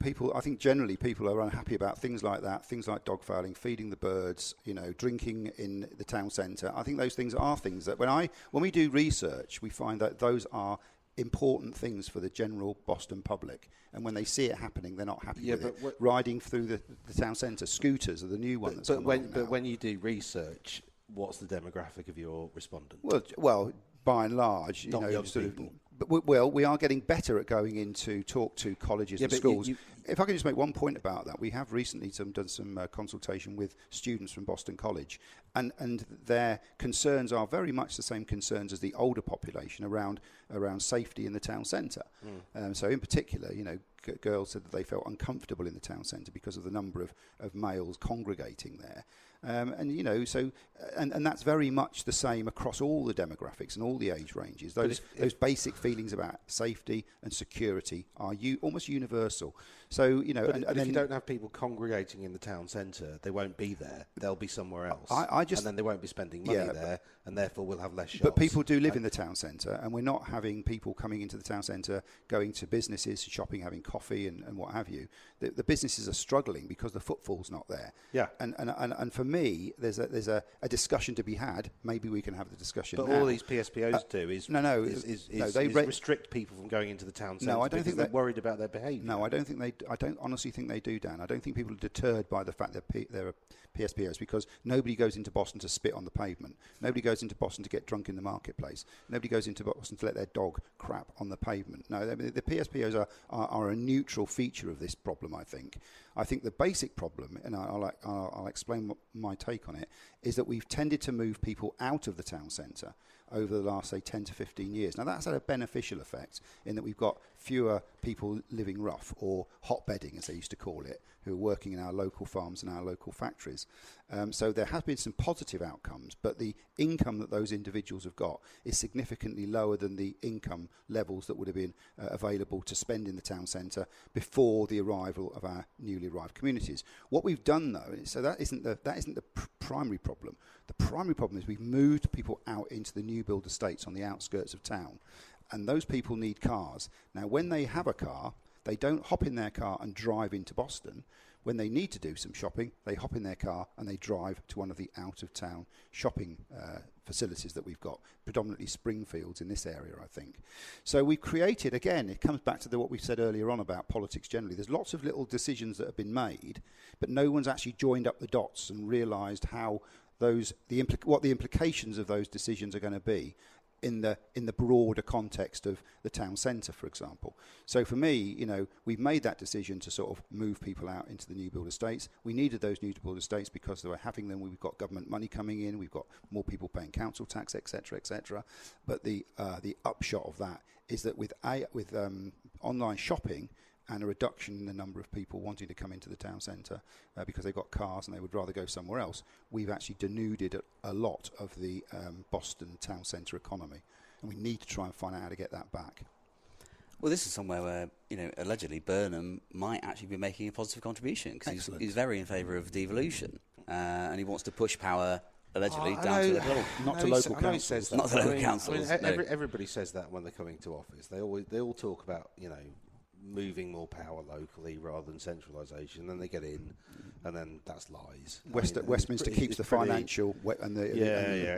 generally people are unhappy about things like that, things like dog fouling, feeding the birds, drinking in the town centre. I think those things are things that when we do research, we find that those are important things for the general Boston public, and when they see it happening, they're not happy with it. Riding through the town centre, scooters are the new one that's come along now. But when you do research, what's the demographic of your respondent? Well, by and large, you Not know, young sort people. of. But we are getting better at going in to talk to colleges and schools. If I can just make one point about that, we have recently done some consultation with students from Boston College, and their concerns are very much the same concerns as the older population around safety in the town centre. So in particular, you know, girls said that they felt uncomfortable in the town centre because of the number of males congregating there. And you know, so and that's very much the same across all the demographics and all the age ranges. Those basic feelings about safety and security are almost universal. So you know, and if you don't have people congregating in the town centre, they won't be there. They'll be somewhere else. And then they won't be spending money there, and therefore we'll have less shops. But people do live in the town centre, and we're not having people coming into the town centre, going to businesses, shopping, having coffee, and what have you. The businesses are struggling because the footfall's not there. Yeah. And for me, there's a discussion to be had. Maybe we can have the discussion. But now. all these PSPOs do is they restrict people from going into the centre. No, I don't think they're worried about their behaviour. No, I don't honestly think they do, Dan. I don't think people are deterred by the fact that there are PSPOs, because nobody goes into Boston to spit on the pavement. Nobody goes into Boston to get drunk in the marketplace. Nobody goes into Boston to let their dog crap on the pavement. No, the PSPOs are a neutral feature of this problem, I think. I think the basic problem, and I'll explain my take on it, is that we've tended to move people out of the town centre over the last, say, 10 to 15 years. Now, that's had a beneficial effect in that we've got fewer people living rough, or hotbedding, as they used to call it, who are working in our local farms and our local factories. So there has been some positive outcomes, but the income that those individuals have got is significantly lower than the income levels that would have been available to spend in the town centre before the arrival of our newly arrived communities. What we've done, though, so that isn't the primary problem. The primary problem is we've moved people out into the new build estates on the outskirts of town, and those people need cars. Now, when they have a car, they don't hop in their car and drive into Boston. When they need to do some shopping, they hop in their car and they drive to one of the out-of-town shopping facilities that we've got, predominantly Springfields in this area, I think. So we've created, again, it comes back to what we said earlier on about politics generally. There's lots of little decisions that have been made, but no one's actually joined up the dots and realised how what the implications of those decisions are going to be in the broader context of the town centre, for example. So for me, you know, we've made that decision to sort of move people out into the new build estates. We needed those new build estates because they were having them. We've got government money coming in. We've got more people paying council tax, etc., etc. But the upshot of that is that with online shopping and a reduction in the number of people wanting to come into the town centre because they've got cars and they would rather go somewhere else, we've actually denuded a lot of the Boston town centre economy, and we need to try and find out how to get that back. Well, this is somewhere where, you know, allegedly Burnham might actually be making a positive contribution, because he's very in favour of devolution, and he wants to push power allegedly down to the not to local councils. Not to local councils. Everybody says that when they're coming to office. They all talk about, you know, moving more power locally rather than centralisation. Then they get in, and then that's lies. Westminster keeps the financial and the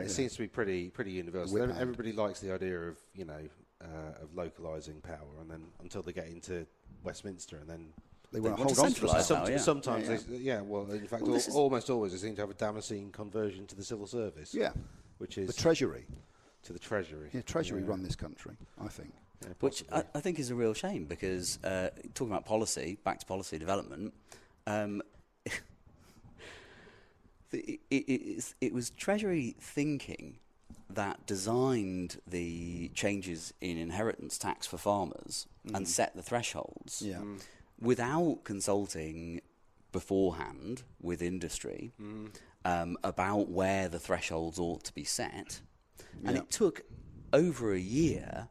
It seems to be pretty universal. Everybody likes the idea of, you know, of localising power, and then until they get into Westminster, and then they want to hold on to it. Sometimes, well, in fact, almost always they seem to have a Damascene conversion to the civil service. Yeah, which is the Treasury. To the Treasury. Yeah, Treasury run this country, I think. Yeah, which I think is a real shame, because talking about policy, back to policy development, it was Treasury thinking that designed the changes in inheritance tax for farmers and set the thresholds without consulting beforehand with industry about where the thresholds ought to be set. And it took over a year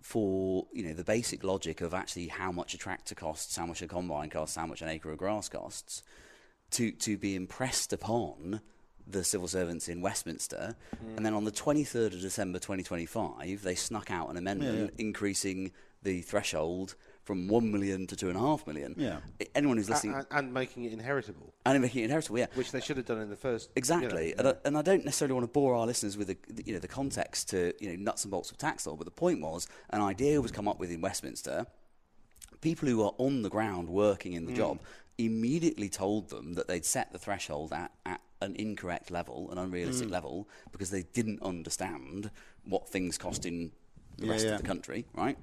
for, you know, the basic logic of actually how much a tractor costs, how much a combine costs, how much an acre of grass costs, to be impressed upon the civil servants in Westminster. And then on the 23rd of December 2025, they snuck out an amendment increasing the threshold from 1 million to 2.5 million. Yeah. Anyone who's listening... And making it inheritable. And making it inheritable, yeah. Which they should have done in the first... Exactly. And I don't necessarily want to bore our listeners with the context to nuts and bolts of tax law, but the point was an idea was come up with in Westminster. People who are on the ground working in the job immediately told them that they'd set the threshold at an incorrect level, an unrealistic level, because they didn't understand what things cost in the rest of the country, right?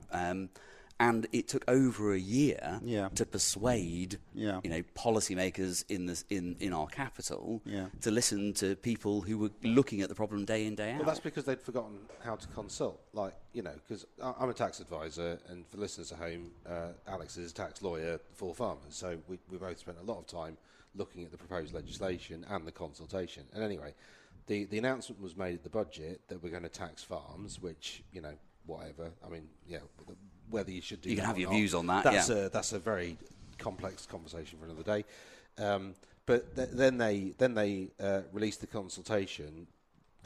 And it took over a year to persuade, policymakers in our capital to listen to people who were looking at the problem day in, day out. Well, that's because they'd forgotten how to consult. Because I'm a tax advisor, and for listeners at home, Alex is a tax lawyer for farmers. So we both spent a lot of time looking at the proposed legislation and the consultation. And anyway, the announcement was made at the budget that we're going to tax farms, which, whatever. I mean, whether you should do you can that have or your not, views on that. That's a very complex conversation for another day. But then they released the consultation.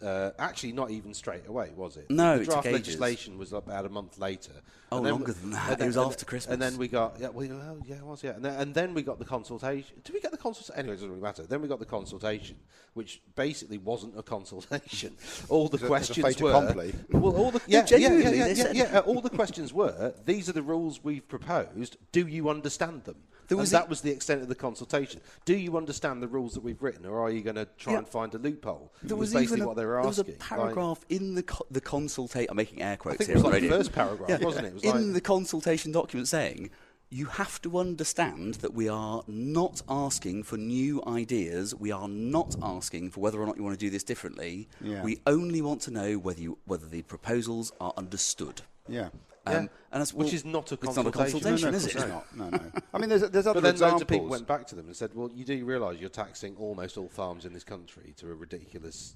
Actually, not even straight away, was it? No, the it draft took ages. legislation was about a month later. Oh, longer than that. It was after Christmas. And then we got it was. And then we got the consultation. Did we get the consultation? Anyway, it doesn't really matter. Then we got the consultation, which basically wasn't a consultation. All the questions were. Well, all the all the questions were. These are the rules we've proposed. Do you understand them? That was the extent of the consultation. Do you understand the rules that we've written, or are you going to try and find a loophole? There was basically what they were asking. There was a paragraph in the consultation. I'm making air quotes I think here. it was on like the the radio. first paragraph, wasn't it? It was in the consultation document saying, you have to understand that we are not asking for new ideas. We are not asking for whether or not you want to do this differently. Yeah. We only want to know whether the proposals are understood. Yeah. and which is not a It's not a consultation, is it? It's not. No. I mean, there's other but then examples. loads of people went back to them and said, well, you do realise you're taxing almost all farms in this country to a ridiculous,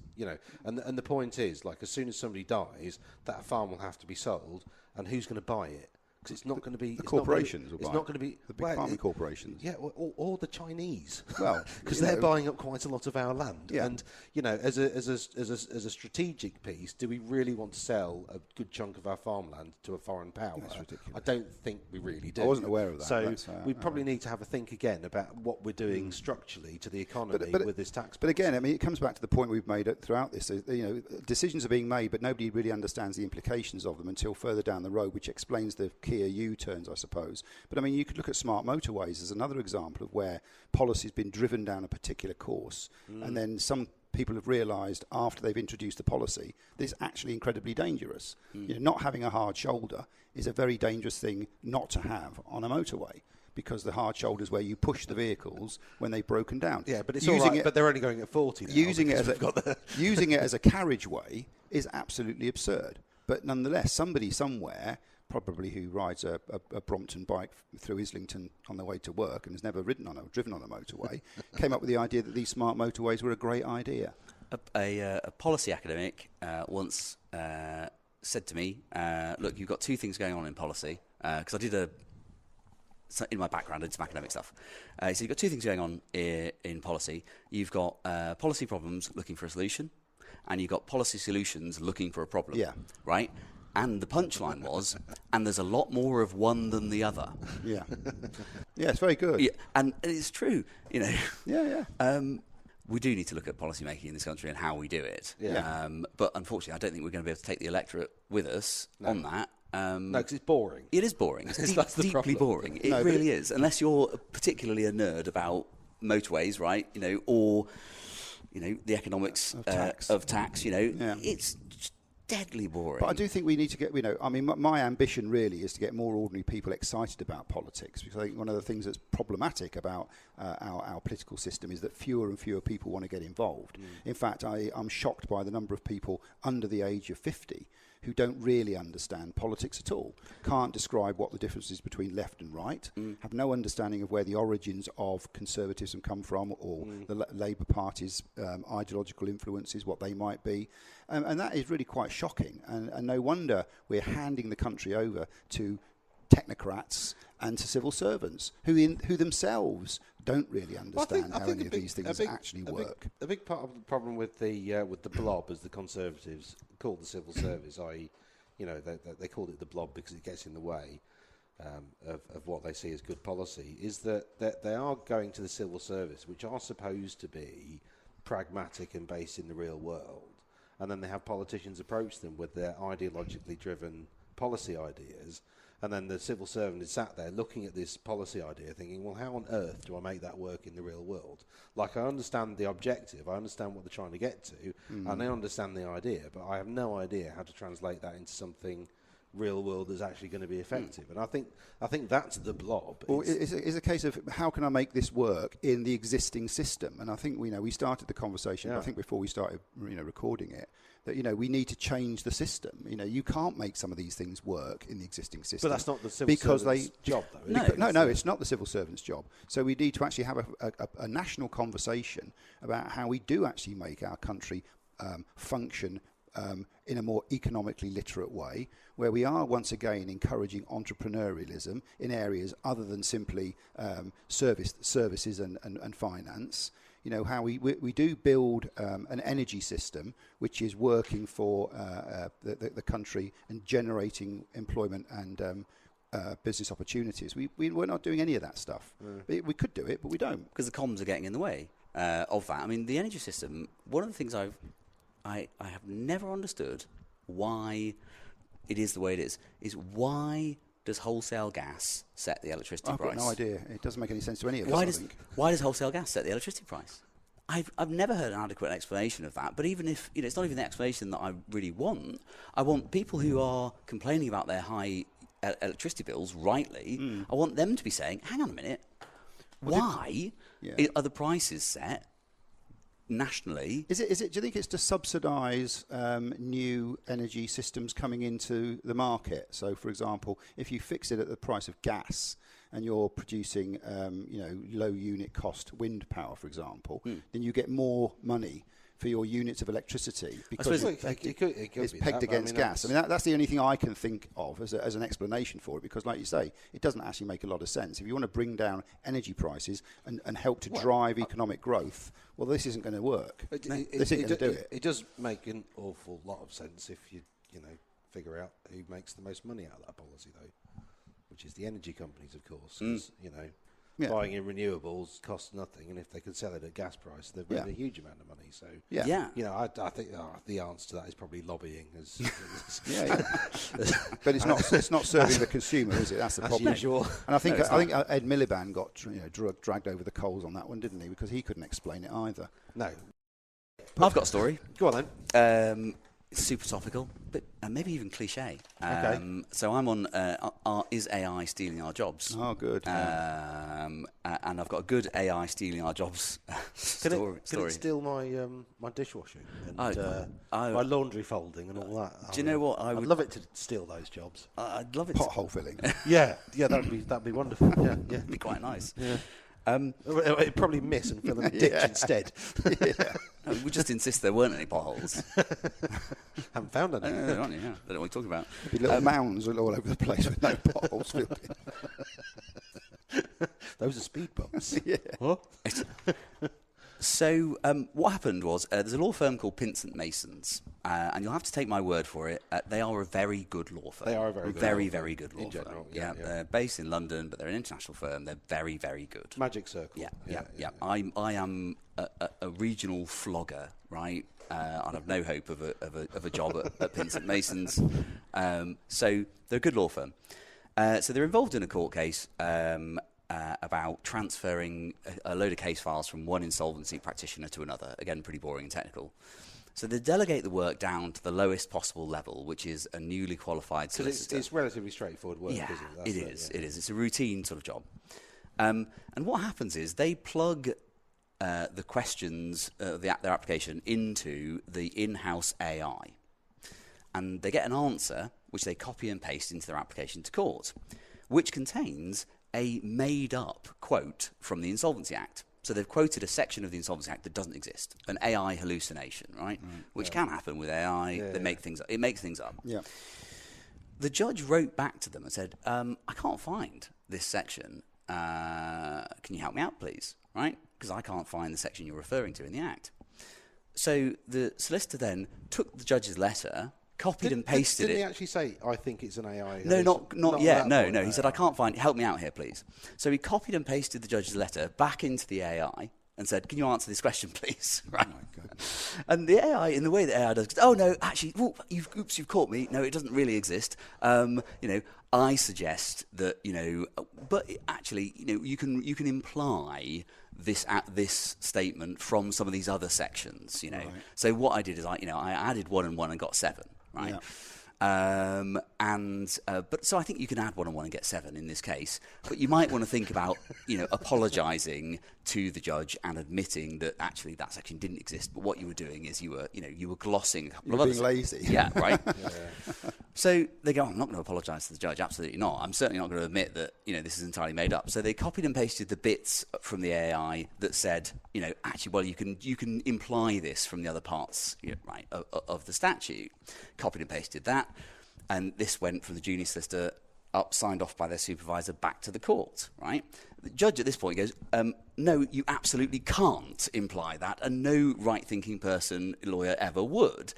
and the point is, as soon as somebody dies, that farm will have to be sold, and who's going to buy it? Because it's not going to be the corporations. It's not going to be the big farming corporations. Yeah, or the Chinese. Well, because they're buying up quite a lot of our land. Yeah. And as a strategic piece, do we really want to sell a good chunk of our farmland to a foreign power? That's ridiculous. I don't think we really do. I wasn't aware of that. So we probably need to have a think again about what we're doing structurally to the economy with this tax. But again, I mean, it comes back to the point we've made throughout this. Decisions are being made, but nobody really understands the implications of them until further down the road, which explains the Keir U-turns, I suppose. But I mean, you could look at smart motorways as another example of where policy's been driven down a particular course, and then some people have realised after they've introduced the policy that it's actually incredibly dangerous. Not having a hard shoulder is a very dangerous thing not to have on a motorway, because the hard shoulder is where you push the vehicles when they've broken down. Yeah, but it's all right, but they're only going at 40 now. Using it as a carriageway is absolutely absurd. But nonetheless, somebody somewhere, probably who rides a Brompton bike through Islington on their way to work and has never driven on a motorway, came up with the idea that these smart motorways were a great idea. A policy academic once said to me, look, you've got two things going on in policy, because I did in my background, I did some academic stuff. So you've got two things going on in policy. You've got policy problems looking for a solution, and you've got policy solutions looking for a problem. Yeah. Right? And the punchline was, and there's a lot more of one than the other. Yeah. Yeah, it's very good. Yeah, and it's true, Yeah. We do need to look at policy making in this country and how we do it. Yeah. But unfortunately, I don't think we're going to be able to take the electorate with us on that. No, because it's boring. It is boring. It's That's the deeply problem. boring. It really is. Unless you're particularly a nerd about motorways, right? Or the economics of tax. It's just deadly boring. But I do think we need to get, my ambition really is to get more ordinary people excited about politics, because I think one of the things that's problematic about our political system is that fewer and fewer people want to get involved. In fact, I'm shocked by the number of people under the age of 50 who don't really understand politics at all, can't describe what the difference is between left and right, have no understanding of where the origins of conservatism come from, or the Labour Party's ideological influences, what they might be. And that is really quite shocking. And no wonder we're handing the country over to technocrats and to civil servants who themselves don't really understand how any of these things actually work. A big part of the problem with the blob, as the Conservatives call the civil service, i.e., they called it the blob because it gets in the way, of what they see as good policy is that they are going to the civil service, which are supposed to be pragmatic and based in the real world, and then they have politicians approach them with their ideologically driven policy ideas, and then the civil servant is sat there looking at this policy idea thinking, well, how on earth do I make that work in the real world? Like, I understand the objective, I understand what they're trying to get to, and I understand the idea, but I have no idea how to translate that into something real world that's actually going to be effective. And I think that's the blob. Well, it's a case of how can I make this work in the existing system? And I think we started the conversation, I think before we started recording it, that we need to change the system. You can't make some of these things work in the existing system. But that's not the civil servant's job, though. No, it's not the civil servant's job. So we need to actually have a national conversation about how we do actually make our country function in a more economically literate way, where we are once again encouraging entrepreneurialism in areas other than simply services and finance. How we do build an energy system which is working for the country and generating employment and business opportunities. We're not doing any of that stuff. We could do it, but we don't. Because the comms are getting in the way of that. I mean, the energy system, one of the things I have never understood why it is the way it is why does wholesale gas set the electricity price? I've got no idea. It doesn't make any sense to any of us, Why does wholesale gas set the electricity price? I've never heard an adequate explanation of that, but even if it's not even the explanation that I really want, I want people who are complaining about their high electricity bills, rightly, I want them to be saying, hang on a minute, why are the prices set nationally? Is it? Do you think it's to subsidise new energy systems coming into the market? So, for example, if you fix it at the price of gas and you're producing, low unit cost wind power, for example, then you get more money for your units of electricity because it's pegged against gas. I mean, that's the only thing I can think of as an explanation for it, because, like you say, it doesn't actually make a lot of sense. If you want to bring down energy prices and help to drive economic growth, well, this isn't going to work. This isn't going to do it. It does make an awful lot of sense if you figure out who makes the most money out of that policy, though, which is the energy companies, of course. 'Cause, buying in renewables costs nothing, and if they could sell it at gas price, they've made a huge amount of money. So, I think the answer to that is probably lobbying. But it's not serving the consumer, is it? That's the problem. Usual. And I think Ed Miliband got dragged over the coals on that one, didn't he? Because he couldn't explain it either. No. I've got a story. Go on then. It's super topical, but maybe even cliche. Okay. So I'm on is AI stealing our jobs? Oh, good. And I've got a good AI stealing our jobs story. Can it steal my dishwashing and my laundry folding and all that? Do you know what? I'd love it to steal those jobs. I'd love it. Pothole filling. yeah, that'd be wonderful. Yeah. It'd be quite nice. Yeah. It'd probably miss and fill in a ditch instead. We just insist there weren't any potholes. Haven't found any. I don't know what you're talking about. There'd be little mounds all over the place with no potholes filled in. Those are speed bumps. Yeah. What? So what happened was there's a law firm called Pinsent Masons, and you'll have to take my word for it. They are a very good law firm. They are a very good very, law very good law in firm. general. Yeah, they're based in London, but they're an international firm. They're very, very good. Magic Circle. Yeah. I am a regional flogger, right? And I've no hope of a job at Pinsent Masons. So they're a good law firm. So they're involved in a court case about transferring a load of case files from one insolvency practitioner to another. Again, pretty boring and technical. So they delegate the work down to the lowest possible level, which is a newly qualified solicitor. It's relatively straightforward work, isn't it? It is. It's a routine sort of job. And what happens is they plug the questions, their application, into the in-house AI. And they get an answer, which they copy and paste into their application to court, which contains a made-up quote from the Insolvency Act. So they've quoted a section of the Insolvency Act that doesn't exist, an AI hallucination, right? Which can happen with AI. They make things up. It makes things up. Yeah. The judge wrote back to them and said, I can't find this section. Can you help me out, please? Right? Because I can't find the section you're referring to in the Act. So the solicitor then took the judge's letter copied and pasted Didn't it. he actually say, I think it's an AI? No, not yet. that No. point. He said, I can't find it. Help me out here, please. So he copied and pasted the judge's letter back into the AI and said, can you answer this question, please? Right. Oh, my God. And the AI, in the way that AI does, oh, no, actually, you've caught me. No, it doesn't really exist. I suggest that, but actually, you can imply this statement from some of these other sections, Right. So what I did is I added 1 and 1 and got 7, right? Yeah. But so I think you can add 1 and 1 and get 7 in this case. But you might want to think about, apologising to the judge and admitting that actually that section didn't exist. But what you were doing is you were glossing a couple of You're others. being lazy. Yeah, right. So they go, I'm not going to apologise to the judge. Absolutely not. I'm certainly not going to admit that this is entirely made up. So they copied and pasted the bits from the AI that said, actually, well, you can imply this from the other parts, right, of the statute. Copied and pasted that, and this went from the junior solicitor up, signed off by their supervisor, back to the court, right? The judge at this point goes, no, you absolutely can't imply that, and no right-thinking lawyer ever would.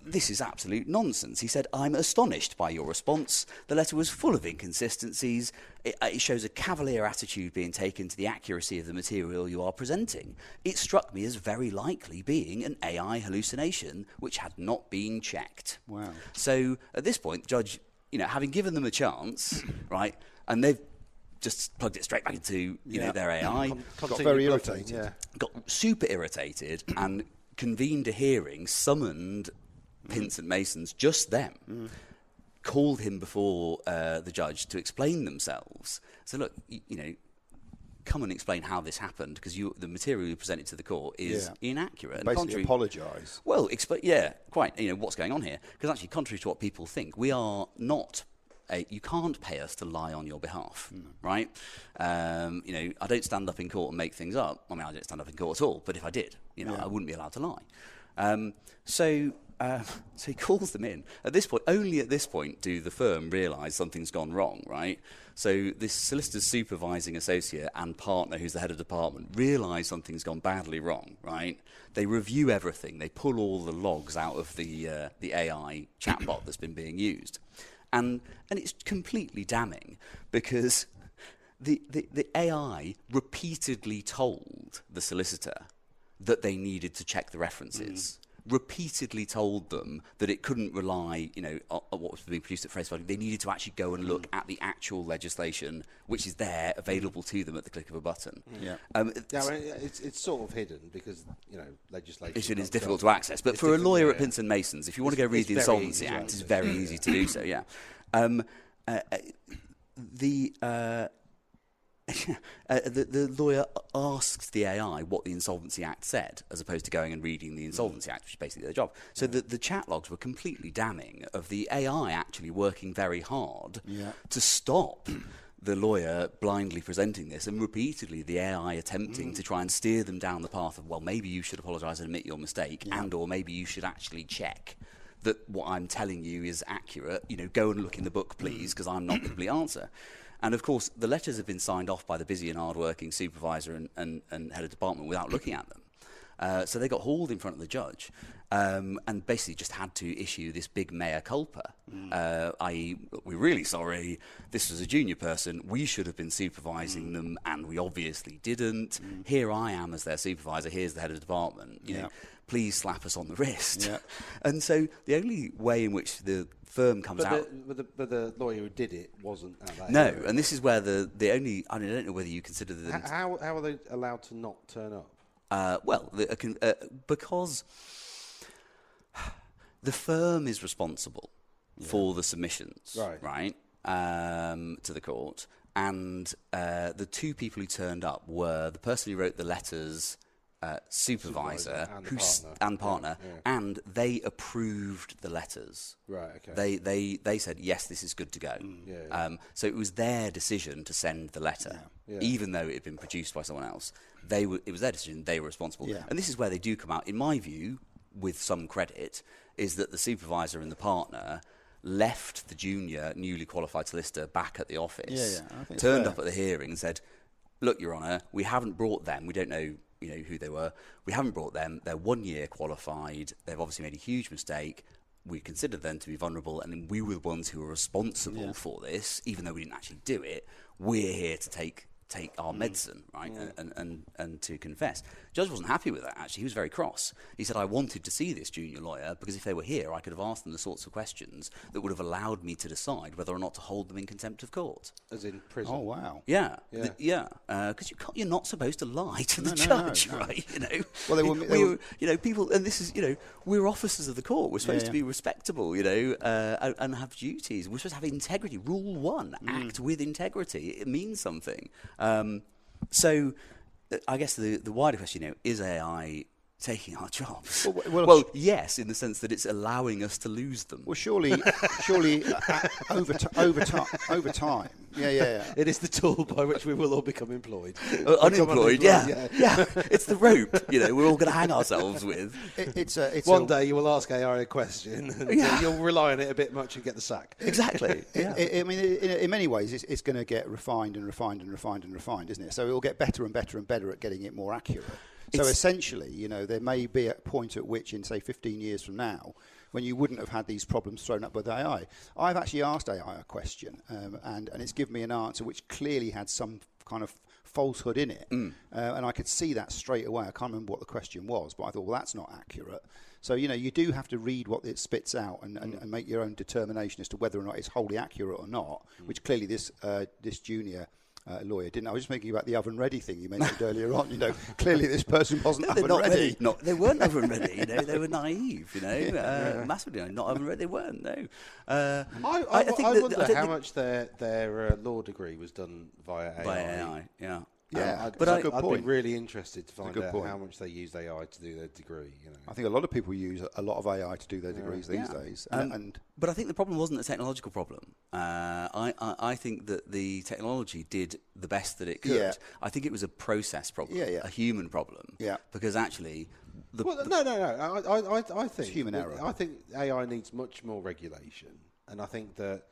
This is absolute nonsense. He said, I'm astonished by your response. The letter was full of inconsistencies. It shows a cavalier attitude being taken to the accuracy of the material you are presenting. It struck me as very likely being an AI hallucination which had not been checked. Wow. So at this point, the judge, having given them a chance, right, and they've just plugged it straight back into their AI. Got very irritated. Yeah. Got super irritated and convened a hearing, summoned Pince and Masons, just them, called him before the judge to explain themselves. So look, come and explain how this happened, because the material you presented to the court is inaccurate. Basically apologise. Well, quite. What's going on here? Because actually, contrary to what people think, we are not. You can't pay us to lie on your behalf, right? I don't stand up in court and make things up. I mean, I don't stand up in court at all. But if I did, I wouldn't be allowed to lie. So he calls them in. Only at this point do the firm realise something's gone wrong, right? So this solicitor's supervising associate and partner, who's the head of department, realise something's gone badly wrong, right? They review everything. They pull all the logs out of the AI chatbot that's been being used. And it's completely damning, because the AI repeatedly told the solicitor that they needed to check the references. Repeatedly told them that it couldn't rely, on what was being produced at face value. They needed to actually go and look at the actual legislation, which is there, available to them at the click of a button. It's sort of hidden because legislation is difficult to access. But for a lawyer at Pince and Masons, if you want to go read the Insolvency Act, it's very easy to do so. Yeah. The lawyer asked the AI what the Insolvency Act said, as opposed to going and reading the Insolvency Act, which is basically their job. So the chat logs were completely damning of the AI actually working very hard to stop the lawyer blindly presenting this, and repeatedly the AI attempting to try and steer them down the path of, well, maybe you should apologise and admit your mistake, and or maybe you should actually check that what I'm telling you is accurate. Go and look in the book, please, because I'm not the complete answer. And, of course, the letters have been signed off by the busy and hard-working supervisor and head of department without looking at them. So they got hauled in front of the judge and basically just had to issue this big mea culpa, i.e., we're really sorry, this was a junior person, we should have been supervising them, and we obviously didn't. Here I am as their supervisor, here's the head of the department, you know, please slap us on the wrist. Yeah. And so the only way in which the firm comes out... But the lawyer who did it wasn't at that No, area. and this is where the only... I don't know whether you consider them... How are they allowed to not turn up? Because the firm is responsible for the submissions, right, to the court, and the two people who turned up were the person who wrote the letters, supervisor and partner, and they approved the letters. Right. Okay. They said yes, this is good to go. So it was their decision to send the letter, even though it had been produced by someone else. It was their decision. They were responsible. And this is where they do come out, in my view, with some credit, is that the supervisor and the partner left the junior, newly qualified solicitor back at the office, I think turned up at the hearing and said, look, Your Honour, we haven't brought them. We don't know who they were. We haven't brought them. They're 1 year qualified. They've obviously made a huge mistake. We considered them to be vulnerable, and then we were the ones who were responsible for this, even though we didn't actually do it. We're here to take our medicine, right, and to confess. Judge wasn't happy with that, actually. He was very cross. He said, I wanted to see this junior lawyer because if they were here, I could have asked them the sorts of questions that would have allowed me to decide whether or not to hold them in contempt of court. As in prison? Oh, wow. Yeah. Because you're not supposed to lie to the judge, right? Well, people, and this is, we're officers of the court. We're supposed to be respectable, and have duties. We're supposed to have integrity. Rule 1, act with integrity. It means something. So I guess the wider question, is AI taking our jobs? Well, yes, in the sense that it's allowing us to lose them. Well, surely, over time. Yeah. It is the tool by which we will all become employed. Unemployed, yeah. It's the rope, we're all going to hang ourselves with. One day you will ask AI a question, and you'll rely on it a bit much and get the sack. Exactly. In many ways, it's going to get refined, isn't it? So it will get better and better and better at getting it more accurate. So essentially, there may be a point at which, in say 15 years from now, when you wouldn't have had these problems thrown up with AI. I've actually asked AI a question, and it's given me an answer which clearly had some kind of falsehood in it, and I could see that straight away. I can't remember what the question was, but I thought, well, that's not accurate. So you do have to read what it spits out and make your own determination as to whether or not it's wholly accurate or not. Which clearly this junior lawyer didn't. I was just thinking about the oven ready thing you mentioned earlier on. Clearly this person wasn't oven ready. No, they weren't oven ready. They were naive. Massively not oven ready. They weren't. No. I wonder how much their law degree was done via AI. By AI, yeah. Yeah, but I'd be really interested to find out how much they use AI to do their degree. I think a lot of people use a lot of AI to do their degrees these days. But I think the problem wasn't a technological problem. I think that the technology did the best that it could. Yeah. I think it was a process problem, a human problem. Yeah. Because actually... No. I think it's human error. I think AI needs much more regulation, and I think that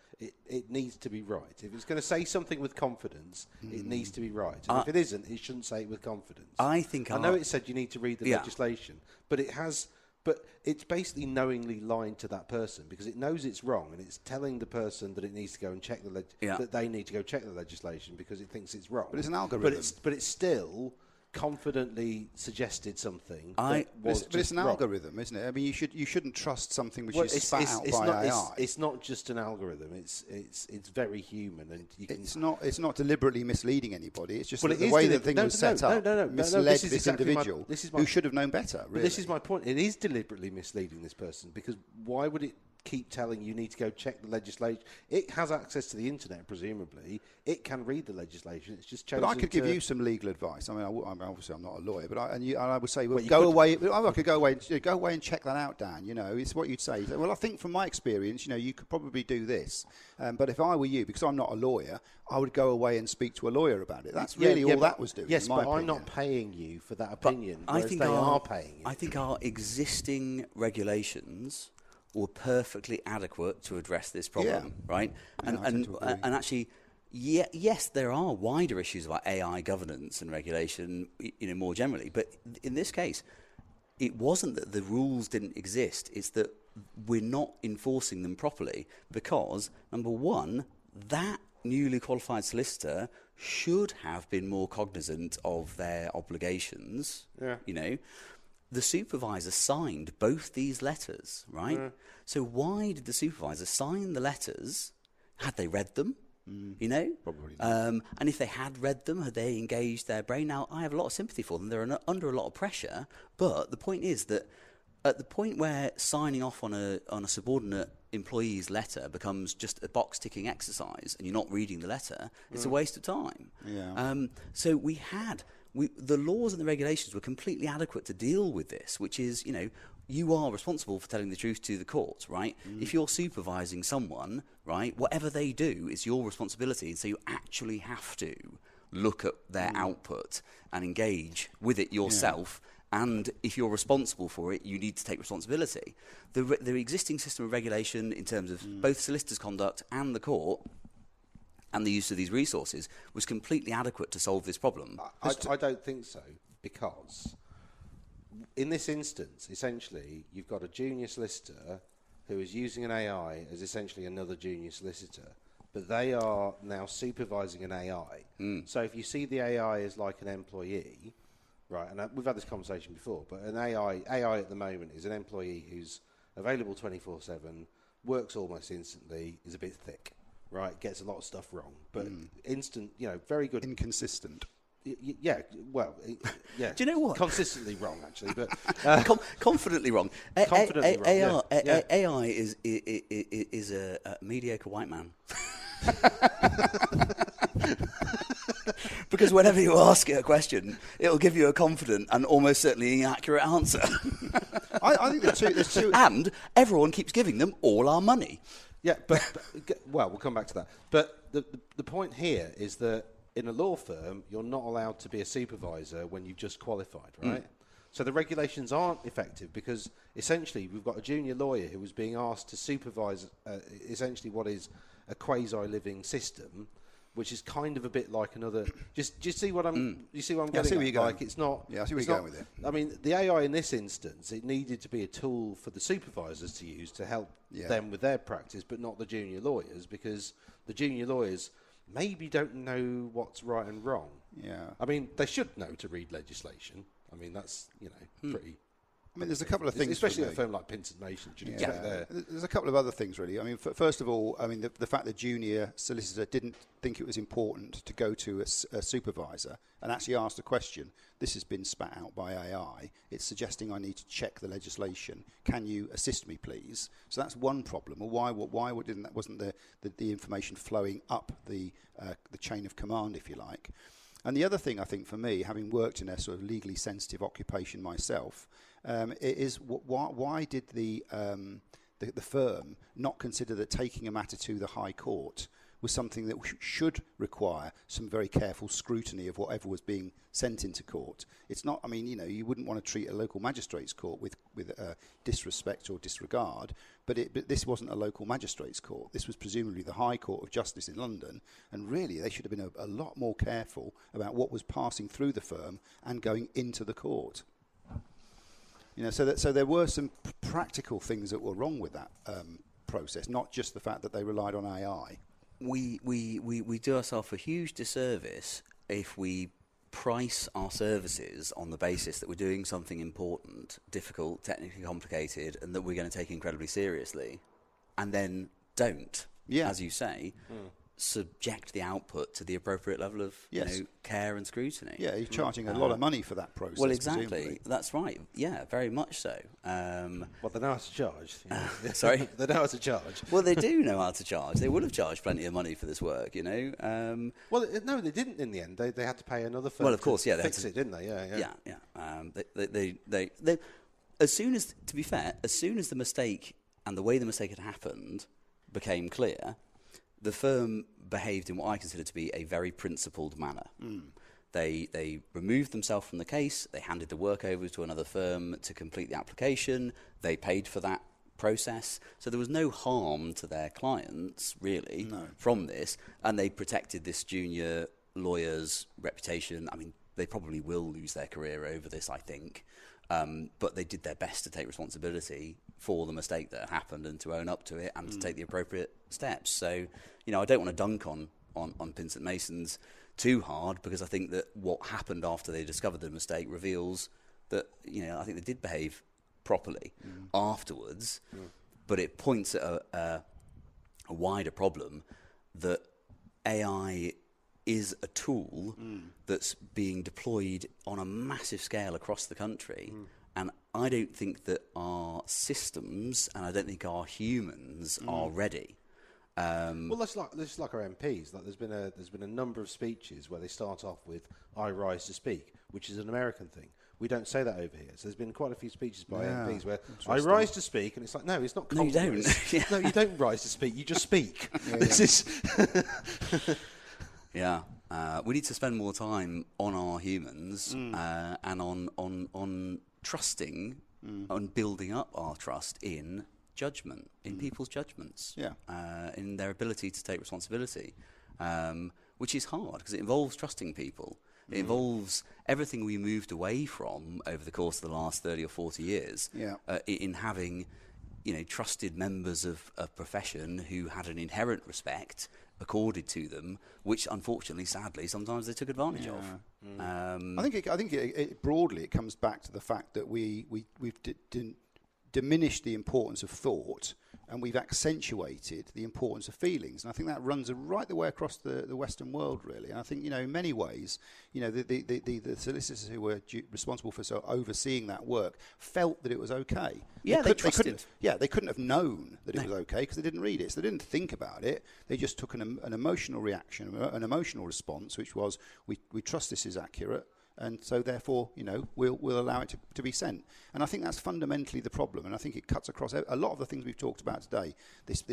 it needs to be right. If it's going to say something with confidence, it needs to be right. And if it isn't, it shouldn't say it with confidence. I know it said you need to read the legislation, but it's basically knowingly lying to that person because it knows it's wrong and it's telling the person that it needs to go and check that they need to go check the legislation because it thinks it's wrong. But it's an algorithm. But it's still confidently suggested something. But it's an algorithm, isn't it? I mean, you shouldn't trust something which is spat out by AI. It's not just an algorithm. It's very human, and it's not deliberately misleading anybody. It's just the way the thing was set up misled this individual who should have known better. Really. This is my point. It is deliberately misleading this person because why would it keep telling you need to go check the legislation? It has access to the internet, presumably. It can read the legislation. It's just chosen. But I could give you some legal advice. I mean, obviously I'm not a lawyer, but I would say, well, go away. I could go away and check that out, Dan. It's what you'd say. Well, I think from my experience, you could probably do this. But if I were you, because I'm not a lawyer, I would go away and speak to a lawyer about it. That's really all that was doing. Yes, in my but opinion. I'm not paying you for that opinion. I think they are paying you. I think our existing regulations were perfectly adequate to address this problem, right? And actually, yes, there are wider issues about AI governance and regulation, more generally. But in this case, it wasn't that the rules didn't exist; it's that we're not enforcing them properly because, number one, that newly qualified solicitor should have been more cognizant of their obligations. Yeah. The supervisor signed both these letters, right? Yeah. So why did the supervisor sign the letters? Had they read them? Probably not. And if they had read them, had they engaged their brain? Now, I have a lot of sympathy for them. They're under a lot of pressure. But the point is that at the point where signing off on a subordinate employee's letter becomes just a box-ticking exercise and you're not reading the letter, it's a waste of time. Yeah. So the laws and the regulations were completely adequate to deal with this, which is, you are responsible for telling the truth to the court, right? If you're supervising someone, right, whatever they do is your responsibility, and so you actually have to look at their output and engage with it yourself. Yeah. And if you're responsible for it, you need to take responsibility. The existing system of regulation in terms of both solicitors' conduct and the court and the use of these resources was completely adequate to solve this problem. I don't think so, because in this instance, essentially, you've got a junior solicitor who is using an AI as essentially another junior solicitor, but they are now supervising an AI. So if you see the AI as like an employee, right, and we've had this conversation before, but an AI at the moment is an employee who's available 24/7, works almost instantly, is a bit thick, right, gets a lot of stuff wrong, but instant, very good. Inconsistent. Yeah, well, yeah. Do you know what? Consistently wrong, actually, but Confidently wrong. Confidently wrong, yeah. AI is a mediocre white man. Because whenever you ask it a question, it'll give you a confident and almost certainly inaccurate answer. I think there's two. And everyone keeps giving them all our money. yeah, but well, we'll come back to that. But the point here is that in a law firm, you're not allowed to be a supervisor when you've just qualified, right? So the regulations aren't effective because essentially we've got a junior lawyer who was being asked to supervise essentially what is a quasi-living system, which is kind of a bit like another. Do you see what I'm? You see what I'm Yeah, I getting see where at? you're going. Like it's not. Yeah, I see where it's you're not- going with it. I mean, the AI in this instance, it needed to be a tool for the supervisors to use to help them with their practice, but not the junior lawyers, because the junior lawyers maybe don't know what's right and wrong. Yeah. I mean, they should know to read legislation. I mean, that's pretty. I mean, there's a couple of things. Especially for at a me. firm like Pinson Mason, you'd expect there. There's a couple of other things, really. I mean, first of all, I mean, the fact that junior solicitor didn't think it was important to go to a supervisor and actually ask the question, this has been spat out by AI. It's suggesting I need to check the legislation. Can you assist me, please? So that's one problem. Well, wasn't the information flowing up the chain of command, if you like? And the other thing, I think, for me, having worked in a sort of legally sensitive occupation myself, is why did the firm not consider that taking a matter to the High Court was something that should require some very careful scrutiny of whatever was being sent into court? It's not. I mean, you wouldn't want to treat a local magistrates court with disrespect or disregard, but this wasn't a local magistrates court. This was presumably the High Court of Justice in London, and really they should have been a lot more careful about what was passing through the firm and going into the court. So there were some practical things that were wrong with that process, not just the fact that they relied on AI. We do ourselves a huge disservice if we price our services on the basis that we're doing something important, difficult, technically complicated, and that we're going to take incredibly seriously, and then don't, as you say, subject the output to the appropriate level of care and scrutiny. Yeah, you're charging a lot of money for that process. Well, exactly. Presumably. That's right. Yeah, very much so. Well, they know how to charge. Sorry? They know how to charge. Well, they do know how to charge. They would have charged plenty of money for this work, Well, no, they didn't in the end. They had to pay another firm. Well, of course, to fix it, didn't they? They as soon as, to be fair, as soon as the mistake and the way the mistake had happened became clear, the firm behaved in what I consider to be a very principled manner. They removed themselves from the case. They handed the work over to another firm to complete the application. They paid for that process. So there was no harm to their clients, really, from this. And they protected this junior lawyer's reputation. I mean, they probably will lose their career over this, I think. But they did their best to take responsibility for the mistake that happened and to own up to it and to take the appropriate steps. So, I don't want to dunk on Pinsent Masons too hard, because I think that what happened after they discovered the mistake reveals that, I think they did behave properly afterwards, but it points at a wider problem that AI is a tool that's being deployed on a massive scale across the country. And I don't think that our systems and I don't think our humans are ready. Well, that's like our MPs. Like there's been a number of speeches where they start off with "I rise to speak," which is an American thing. We don't say that over here. So there's been quite a few speeches by MPs where "I rise to speak," and it's like, no, it's not. No, you don't. No, you don't rise to speak. You just speak. Yeah. We need to spend more time on our humans and on trusting and building up our trust in judgment, in people's judgments, in their ability to take responsibility. which is hard because it involves trusting people. It involves everything we moved away from over the course of the last 30 or 40 years in having, trusted members of a profession who had an inherent respect accorded to them, which unfortunately, sadly, sometimes they took advantage of. I think it broadly it comes back to the fact that we've diminished the importance of thought, and we've accentuated the importance of feelings. And I think that runs right the way across the Western world, really. And I think, in many ways, the solicitors who were responsible for overseeing that work felt that it was okay. Yeah, they trusted. They couldn't have known that it was okay because they didn't read it. So they didn't think about it. They just took an emotional reaction, an emotional response, which was, we trust this is accurate. And so, therefore, we'll allow it to be sent. And I think that's fundamentally the problem. And I think it cuts across a lot of the things we've talked about today. This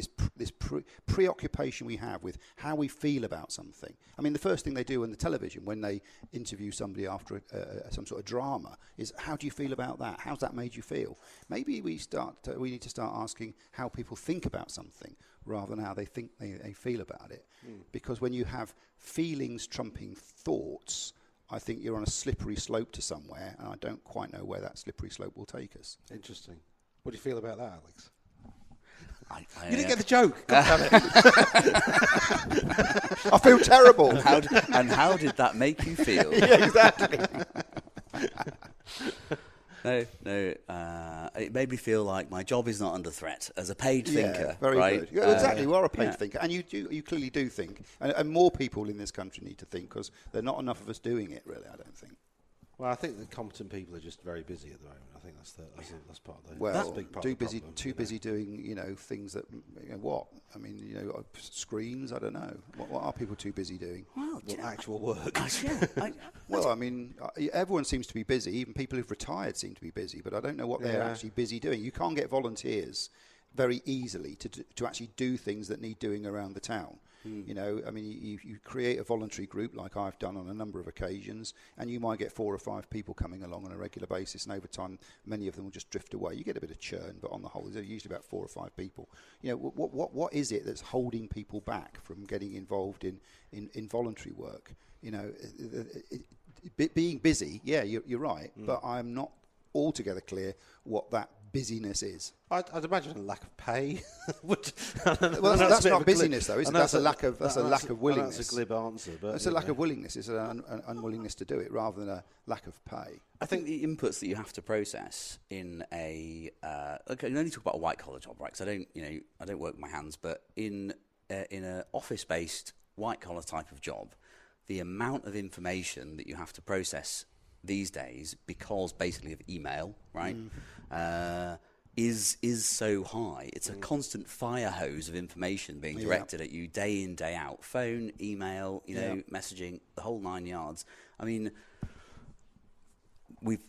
preoccupation we have with how we feel about something. I mean, the first thing they do on the television when they interview somebody after some sort of drama is, how do you feel about that? How's that made you feel? Maybe we need to start asking how people think about something rather than how they think they feel about it. Because when you have feelings trumping thoughts, I think you're on a slippery slope to somewhere, and I don't quite know where that slippery slope will take us. Interesting. What do you feel about that, Alex? You didn't get the joke. God damn it. I feel terrible. And how did that make you feel? Yeah, exactly. No. It made me feel like my job is not under threat as a paid thinker. Very right? good. Yeah, exactly, you are a paid thinker, and you clearly do think, and more people in this country need to think because there are not enough of us doing it. Really, I don't think. Well, I think the competent people are just very busy at the moment. I think that's part of the that's a big part too of the busy problem, busy doing things that what I mean screens. I don't know what are people too busy doing. Well, actual work. Well, I mean, everyone seems to be busy. Even people who've retired seem to be busy, but I don't know what they're actually busy doing. You can't get volunteers very easily to actually do things that need doing around the town. I mean, you create a voluntary group like I've done on a number of occasions, and you might get 4 or 5 people coming along on a regular basis, and over time, many of them will just drift away. You get a bit of churn, but on the whole, there's usually about 4 or 5 people. What is it that's holding people back from getting involved in voluntary work? Being busy, you're right, but I'm not altogether clear what that busyness is. I'd imagine a lack of pay. That's not busyness, though, is it? That's a lack of willingness. That's a glib answer, but it's a lack of willingness. It's an unwillingness to do it rather than a lack of pay. I think the inputs that you have to process in I can only talk about a white collar job, right? Because I don't work with my hands, but in an office-based white collar type of job, the amount of information that you have to process these days, because basically of email, right, is so high. It's a constant fire hose of information being directed at you day in, day out. Phone, email, messaging, the whole 9 yards. I mean, we've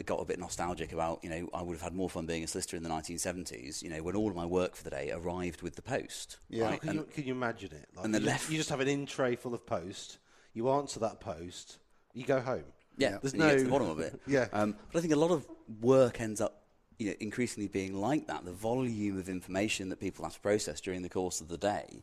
got a bit nostalgic about I would have had more fun being a solicitor in the 1970s. When all of my work for the day arrived with the post. Yeah, right? can you imagine it? Like, and you just have an in tray full of post. You answer that post. You go home. Yeah, there's you get to the bottom of it. Yeah, but I think a lot of work ends up, increasingly being like that. The volume of information that people have to process during the course of the day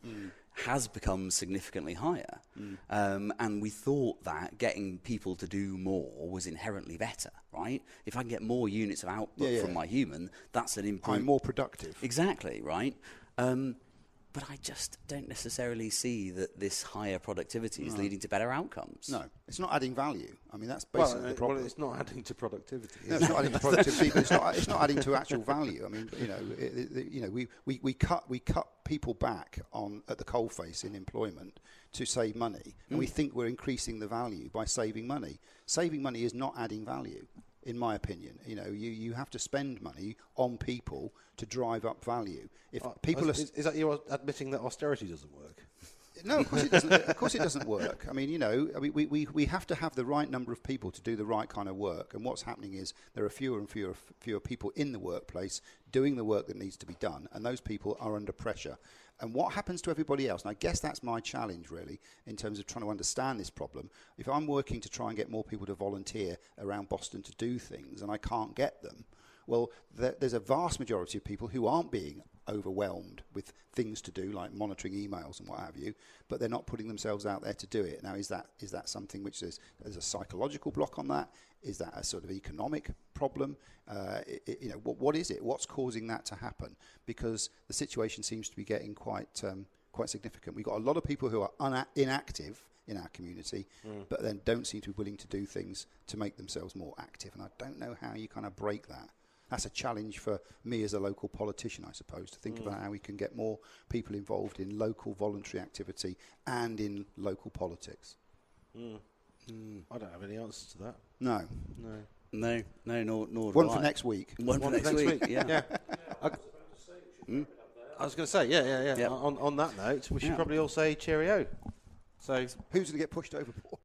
has become significantly higher. And we thought that getting people to do more was inherently better, right? If I can get more units of output from my human, that's an improvement. I'm more productive. Exactly, right? But I just don't necessarily see that this higher productivity is leading to better outcomes. No, it's not adding value. I mean, that's basically the problem. Well, it's not adding to productivity. No, it's not adding to productivity, but it's not adding to actual value. I mean, we cut people back at the coalface in employment to save money, and we think we're increasing the value by saving money. Saving money is not adding value, in my opinion. You have to spend money on people to drive up value. If people is that you admitting that austerity doesn't work? No, of course it doesn't. Of course it doesn't work. I mean, we have to have the right number of people to do the right kind of work. And what's happening is there are fewer and fewer people in the workplace doing the work that needs to be done, and those people are under pressure. And what happens to everybody else? And I guess that's my challenge, really, in terms of trying to understand this problem. If I'm working to try and get more people to volunteer around Boston to do things, and I can't get them, well, there's a vast majority of people who aren't being overwhelmed with things to do, like monitoring emails and what have you, but they're not putting themselves out there to do it. Now, is that something which there's a psychological block on that? Is that a sort of economic problem? What is it? What's causing that to happen? Because the situation seems to be getting quite significant. We've got a lot of people who are inactive in our community, but then don't seem to be willing to do things to make themselves more active. And I don't know how you kind of break that. That's a challenge for me as a local politician, I suppose, to think about how we can get more people involved in local voluntary activity and in local politics. I don't have any answers to that. No. Nor One do for I. next week. One for next week. Yeah. I was going to say, yeah. Yep. On that note, we should probably all say cheerio. So Who's going to get pushed overboard?